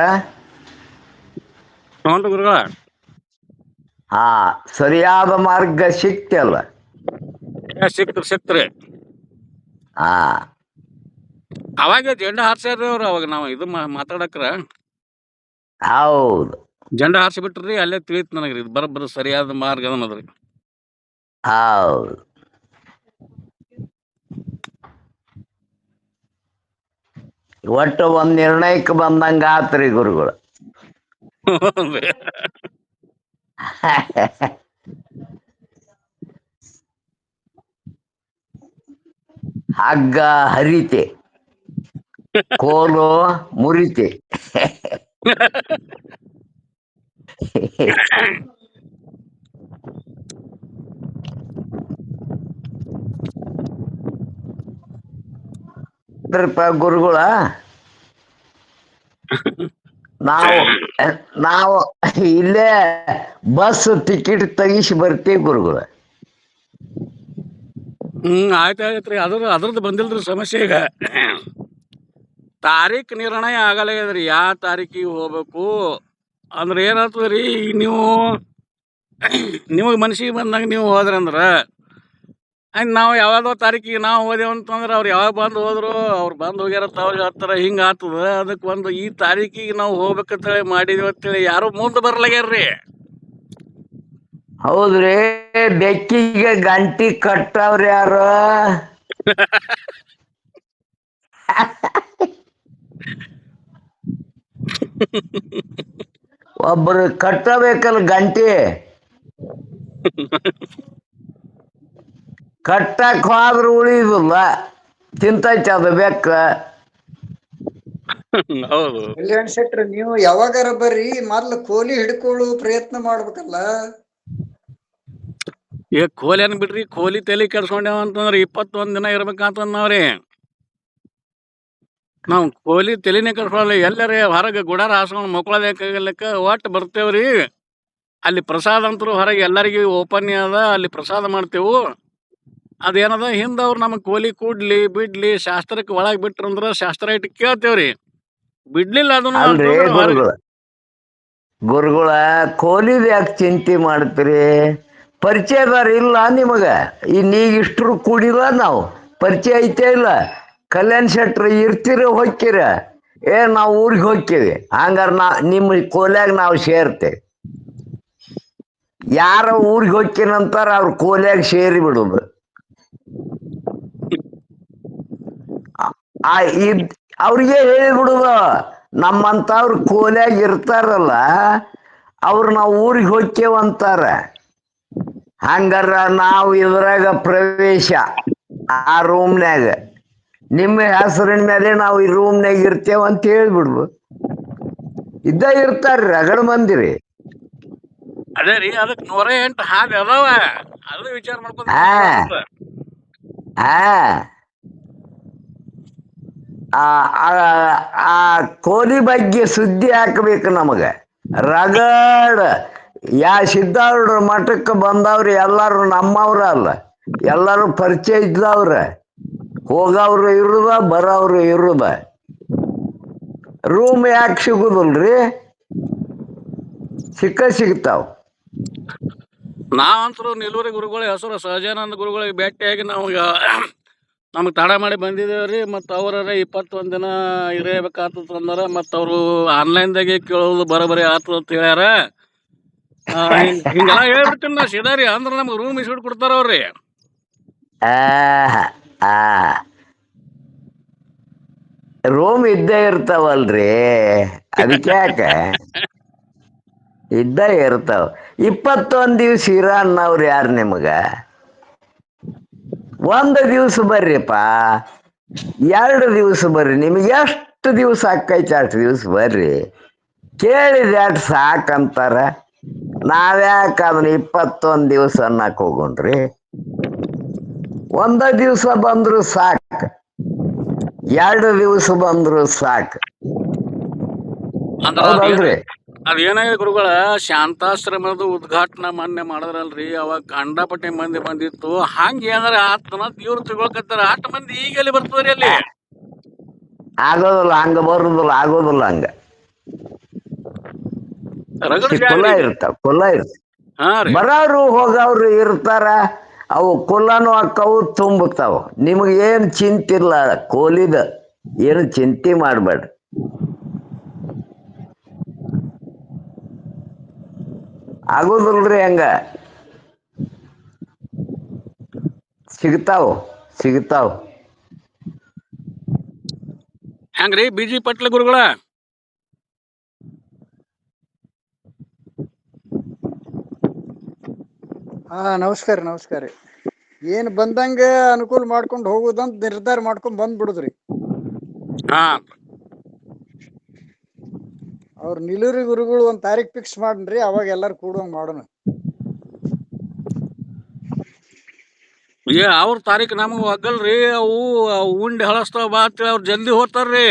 ಹ್ಞೂ ಗುರುಗಳ. ಹಾ, ಸರಿಯಾದ ಮಾರ್ಗ ಸಿಕ್ತಲ್ಲ. ಸಿಕ್ತ್ರಿ. ಹಾ, ಅವಾಗ ಜೆಂಡಾ ಹಾರ್ಸ್ಯಾರ್ರಿ ಅವ್ರು. ಅವಾಗ ನಾವು ಇದು ಮಾತಾಡಕ್ರ ಹೌದು ಜೆಂಡಾ ಹಾರಿಸಿ ಬಿಟ್ರಿ, ಅಲ್ಲೇ ತಿಳಿತು ನನಗ್ರಿ ಇದು ಬರೋಬ್ಬರ ಸರಿಯಾದ ಮಾರ್ಗ ಅನ್ನೋದ್ರಿ. ಹೌದು. ಒಟ್ಟು ಒಂದ್ ನಿರ್ಣಯಕ್ಕೆ ಬಂದಂಗ ಆತ್ರಿ ಗುರುಗಳು. ಹಗ್ಗ ಹರಿತೆ, ಕೋಲು ಮುರಿತೆ. ಗುರುಗಳ ನಾವು ಇಲ್ಲೇ ಬಸ್ ಟಿಕೆಟ್ ತೆಗಿಸಿ ಬರ್ತೀವಿ ಗುರುಗಳ. ಆಯ್ತಾಯ್ತ್ರಿ. ಅದ್ರದ್ದು ಬಂದಿಲ್ರಿ ಸಮಸ್ಯೆ. ಈಗ ತಾರೀಖ್ ನಿರ್ಣಯ ಆಗಲ್ಲಾಗ್ಯದ್ರಿ, ಯಾವ ತಾರೀಕಿಗೆ ಹೋಗ್ಬೇಕು ಅಂದ್ರೆ ಏನಾಗ್ತದ್ರಿ. ನಿಮಗೆ ಮನ್ಸಿಗೆ ಬಂದಂಗ ನೀವು ಹೋದ್ರಿ ಅಂದ್ರೆ ನಾವು ಯಾವ್ದೋ ತಾರೀಕಿಗೆ ನಾವು ಹೋದೆವು ಅಂತಂದ್ರೆ ಅವ್ರು ಯಾವಾಗ ಬಂದು ಹೋದ್ರು, ಅವ್ರು ಬಂದು ಹೋಗ್ಯಾರ ಅವ್ರಿಗೆ ಹತ್ತರ ಹಿಂಗೆ ಆಗ್ತದ. ಅದಕ್ಕೆ ಒಂದು ಈ ತಾರೀಕಿಗೆ ನಾವು ಹೋಗ್ಬೇಕಂತೇಳಿ ಮಾಡಿದ್ವಿ ಅಂತೇಳಿ ಯಾರು ಮುಂದೆ ಬರ್ಲಾಗ್ಯಾರ್ರಿ. ಹೌದ್ರಿ. ಬೆಕ್ಕಿಗೆ ಗಂಟಿ ಕಟ್ಟವ್ರ ಯಾರು? ಒಬ್ಬರು ಕಟ್ಟಬೇಕಲ್ಲ ಗಂಟಿ. ಕಟ್ಟಕ್ ಹೋದ್ರ ಉಳಿಯುದಿಲ್ಲ, ತಿಂತೈತಿ ಅದು ಬೆಕ್ಕ. ಹೌದು. ಕಲ್ಯಾಣ್ ಶೆಟ್ರ್, ನೀವು ಯಾವಾಗಾರ ಬರ್ರಿ, ಮೊದ್ಲು ಕೋಲಿ ಹಿಡ್ಕೊಳ್ಳೋ ಪ್ರಯತ್ನ ಮಾಡ್ಬೇಕಲ್ಲ. ಈಗ ಕೋಲಿ ಅನ್ ಬಿಡ್ರಿ, ಕೋಲಿ ತಲೆ ಕೆಡ್ಸ್ಕೊಂಡೇವ ಅಂತಂದ್ರೆ 21 ದಿನ ಇರ್ಬೇಕಂತಂದ್ ನಾವ್ರಿ. ನಾವು ಕೋಲಿ ತಲೆನೇ ಕೆಡ್ಸ್ಕೊಳ್ಳಿ, ಎಲ್ಲರೇ ಹೊರಗೆ ಗುಡಾರ ಹಾಸ್ಕೊಂಡು ಮಕ್ಕಳದಕ್ಕೆ ಒಟ್ಟು ಬರ್ತೇವ್ರಿ. ಅಲ್ಲಿ ಪ್ರಸಾದ ಅಂತರೂ ಹೊರಗೆ ಎಲ್ಲರಿಗೂ ಓಪನ್ ಅದ, ಅಲ್ಲಿ ಪ್ರಸಾದ ಮಾಡ್ತೇವು. ಅದೇನದ ಹಿಂದೆ ಅವ್ರು ನಮಗೆ ಕೋಲಿ ಕೂಡ್ಲಿ ಬಿಡ್ಲಿ ಶಾಸ್ತ್ರಕ್ಕೆ ಒಳಗೆ ಬಿಟ್ರಂದ್ರೆ ಶಾಸ್ತ್ರ ಇಟ್ಟು ಕೇಳ್ತೇವ್ರಿ. ಬಿಡ್ಲಿಲ್ಲ ಅದನ್ನು ಅಲ್ರಿ ಅಂತಂದ್ರೆ ಹೊರಗೆ. ಗುರುಗಳ ಕೋಲಿದ ಯಾಕೆ ಚಿಂತೆ ಮಾಡ್ತೀರಿ? ಪರಿಚಯದಾರ ಇಲ್ಲ ನಿಮಗ? ನೀಗ ಇಷ್ಟರು ಕೂಡಿಲ್ಲ, ನಾವು ಪರಿಚಯ ಐತೆ ಇಲ್ಲ. ಕಲ್ಯಾಣ್ ಶೆಟ್ರು ಇರ್ತೀರ ಹೋಗ್ತೀರ, ನಾವು ಊರಿಗೆ ಹೋಗ್ತೀವಿ. ಹಂಗಾರ ನಿಮ್ಮ ಕೋಲ್ಯಾಗ ನಾವು ಸೇರ್ತೇವೆ. ಯಾರ ಊರಿಗೆ ಹೋಗ್ತೀನಂತಾರ ಅವ್ರ ಕೋಲ್ಯಾಗ ಸೇರಿ ಬಿಡುದು. ಅವ್ರಿಗೆ ಹೇಳಿಬಿಡುದ, ನಮ್ಮಂತವ್ರ ಕೋಲ್ಯಾಗ ಇರ್ತಾರಲ್ಲ ಅವ್ರು ನಾವು ಊರಿಗೆ ಹೋಗ್ತೇವಂತಾರ. ಹಂಗಾರ ನಾವು ಇದ್ರಾಗ ಪ್ರವೇಶ ಆ ರೂಮ್ನ್ಯಾಗ ನಿಮ್ಮ ಹೆಸರಿನ ಮೇಲೆ ನಾವು ಈ ರೂಮ್ನಾಗ ಇರ್ತೇವ ಅಂತ ಹೇಳ್ಬಿಡ್ದು. ಇದ್ದ ಇರ್ತಾರ್ರಿ ರಗಡ ಮಂದಿರಿ. ಅದೇ ರೀ, ಅದಕ್ಕೆ 108 ಹಾದಿ ಅದಾವ. ಅದು ವಿಚಾರ ಮಾಡ್ಕೊಂಡು ಹಾ. ಆ ಆ- ಆ ಕೋಲಿ ಬಗ್ಗೆ ಸುದ್ದಿ ಹಾಕ್ಬೇಕು ನಮಗ. ರಗಡ ಸಿದ್ಧಾರೂಢ ಮಠಕ್ಕೆ ಬಂದವ್ರು ಎಲ್ಲಾರು ನಮ್ಮವ್ರ ಅಲ್ಲ, ಎಲ್ಲಾರು ಪರಿಚಯ ಇದ್ದವ್ರ, ಹೋಗವ್ರು ಇರುದ ಬರೋವ್ರು ಇರುದ. ರೂಮ್ ಯಾಕೆ ಸಿಗುದಿಲ್ರಿ? ಸಿಗ್ತಾವ್. ನಾವಂತರೂ ನಿಲುವರಿ ಗುರುಗಳ ಹೆಸರು ಸಹಜಾನಂದ ಗುರುಗಳಿಗೆ ಭೇಟಿಯಾಗಿ ನಾವು ನಮಗೆ ತಡ ಮಾಡಿ ಬಂದಿದ್ದೇವ್ರಿ. ಮತ್ತು ಅವರ 21 ದಿನ ಇರಬೇಕಾಗ್ತದ ಅಂದಾರ. ಮತ್ತು ಅವರು ಆನ್ಲೈನ್ದಾಗೆ ಕೇಳೋದು ಬರೋಬರಿ ಆತದ ಅಂತ ಹೇಳ್ಯಾರ. ಹಿಂಗೆಲ್ಲ ಹೇಳ್ಬಿಡ್ತೀನಿ ನಾ ಸೀದಾರಿ. ಅಂದ್ರೆ ನಮ್ಗೆ ರೂಮ್ ಇಸ್ಬಿಟ್ಟು ಕೊಡ್ತಾರ ಅವ್ರಿ. ಆ ರೂಮ್ ಇದ್ದೇ ಇರ್ತಾವಲ್ರಿ, ಅದಕ್ಕೆ ಯಾಕೆ ಇದ್ದ ಇರ್ತಾವ. 21 ದಿವ್ಸ ಇರ ಅನ್ನವ್ರು ಯಾರು ನಿಮಗ? 1 ದಿವ್ಸ ಬರ್ರಿಪ್ಪ, 2 ದಿವ್ಸ ಬರ್ರಿ, ನಿಮ್ಗೆ ಎಷ್ಟು ದಿವ್ಸ ಆಕೈತಿ ಅಷ್ಟು ದಿವ್ಸ ಬರ್ರಿ. ಕೇಳಿದ ಎಷ್ಟು ಸಾಕಂತಾರ. ನಾವ್ಯಾಕೆ ಅದನ್ನ 21 ದಿವ್ಸ ಅನ್ನಕ್ ಹೋಗೋಣ್ರಿ? 1 ದಿವ್ಸ ಬಂದ್ರು ಸಾಕು, 2 ದಿವ್ಸ ಬಂದ್ರು ಸಾಕು. ಹೌದಲ್ರಿ? ಅದೇನಾಗಿದೆ ಗುರುಗಳ, ಶಾಂತಾಶ್ರಮದ ಉದ್ಘಾಟನಾ ಮೊನ್ನೆ ಮಾಡಿದ್ರಲ್ರಿ, ಅವಾಗ ಕಂಡಪಟ್ಟೆ ಮಂದಿ ಬಂದಿತ್ತು. ಹಂಗ ಏನಾರ ಆತನ ಇವ್ರು ತಿಳ್ಕೊಳ್ಕತ್ತಾರ. 8 ಮಂದಿ ಈಗ ಎಲ್ಲಿ ಬರ್ತದ್ರಿ ಅಲ್ಲಿ? ಆಗೋದಿಲ್ಲ, ಹಂಗ ಬರುದಿಲ್ಲ, ಆಗೋದಿಲ್ಲ. ಹಂಗ ರಗಡ ಕುಲ ಜಾಗ ಇರ್ತಾವ, ಕುಲ ಇರ್ತಾವ. ಹಾ ರೀ. ಬರೋರು ಹೋಗವ್ರು ಇರ್ತಾರ. ಅವು ಕುಲನು ಅಕ್ಕವು ತುಂಬತಾವ. ನಿಮ್ಗೆ ಏನ್ ಚಿಂತಿಲ್ಲ, ಕೋಲಿದ ಏನು ಚಿಂತೆ ಮಾಡ್ಬೇಡ್ರಿ. ಆಗೋದಿಲ್ರಿ ಹಂಗ. ಸಿಗ್ತಾವ. ಹೆಂಗ್ರಿ ಬಿಜಿ ಪಟ್ಲ ಗುರುಗಳ? ನಮಸ್ಕಾರ. ಏನ್ ಬಂದಂಗ ಅನುಕೂಲ ಮಾಡ್ಕೊಂಡು ಹೋಗುದಂತ ನಿರ್ಧಾರ ಮಾಡ್ಕೊಂಡ್ ಬಂದ್ಬಿಡುದ್ರಿ. ಹಾ, ಅವ್ರ ನಿಲುರಿ ಗುರುಗಳು ಒಂದ್ ತಾರೀಖ್ ಫಿಕ್ಸ್ ಮಾಡ್ರಿ, ಅವಾಗ ಎಲ್ಲಾರು ಕೂಡುವಂಗ್ ಮಾಡೋಣ. ಅವ್ರ ತಾರೀಕು ನಮಗ್ ಒಗ್ಗಲ್ರಿ. ಅವು ಉಂಡಿ ಹಳಸ್ತಾವ ಬಾ ಅಂತೇಳಿ ಅವ್ರು ಜಲ್ದಿ ಹೋಗ್ತಾರ್ರಿ.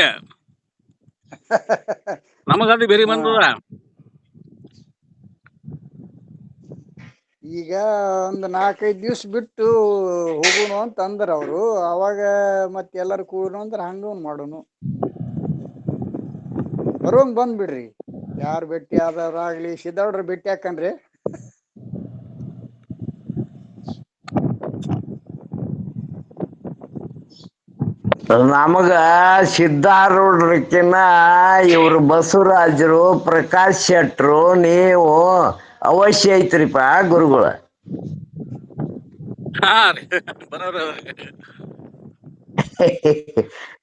ನಮಗದು ಬೇರೆ ಬಂದದ. ಈಗ ಒಂದ್ 4-5 ದಿವ್ಸ ಬಿಟ್ಟು ಹೋಗೋಣ ಅಂತ ಅಂದ್ರ ಅವ್ರು. ಅವಾಗ ಮತ್ತೆ ಎಲ್ಲಾರು ಕೂಡೋಣ ಅಂದ್ರ ಹಂಗ ಮಾಡೋನು. ಬರೋಂಗ್ ಬಂದ್ಬಿಡ್ರಿ. ಯಾರು ಭೇಟಿ ಆದವ್ರಾಗ್ಲಿ, ಸಿದ್ದಾಡ್ರ ಭೇಟಿ ಹಾಕನ್ರಿ. ನಮಗ ಸಿದ್ಧಾರೂಢ್ರಕ್ಕಿನ್ನ ಇವ್ರು ಬಸವರಾಜರು, ಪ್ರಕಾಶ್ ಶೆಟ್ರು, ನೀವು ಅವಶ್ಯ ಐತ್ರಿಪ ಗುರುಗಳ. ಹಾ ರೀ, ಬರೋರ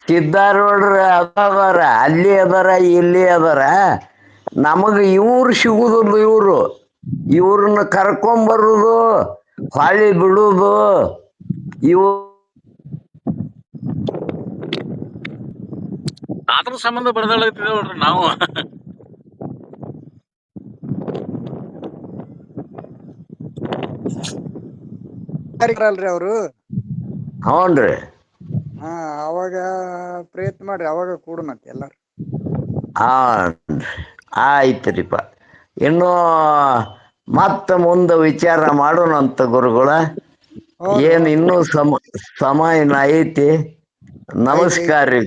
ಸಿದ್ಧಾರೂಢ್ರ ಅದಾರ, ಅಲ್ಲಿ ಅದಾರ, ಇಲ್ಲಿ ಅದಾರ. ನಮಗ ಇವ್ರು ಸಿಗುದಿಲ್ಲ. ಇವ್ರನ್ನ ಕರ್ಕೊಂಬರುದು, ಹೊಳ್ಳಿ ಬಿಡುದು, ಇವು ಅದ್ರ ಸಂಬಂಧ ಬಡದಾಡ್ತಿದ್ದೇವ್ ನೋಡ್ರಿ ನಾವು. ಅಲ್ರಿ ಅವರು. ಹ್ಞೂನ್ರಿ. ಅವಾಗ ಪ್ರಯತ್ನ ಮಾಡ್ರಿ, ಅವಾಗ ಕೂಡನಂತ ಎಲ್ಲಾರು. ಆಯ್ತ್ರಿಪ. ಇನ್ನು ಮತ್ತ ಮುಂದೆ ವಿಚಾರ ಮಾಡೋಣಂತ ಗುರುಗಳ. ಏನ್ ಇನ್ನೂ ಸಮಯ ಐತಿ. ನಮಸ್ಕಾರ ರೀ.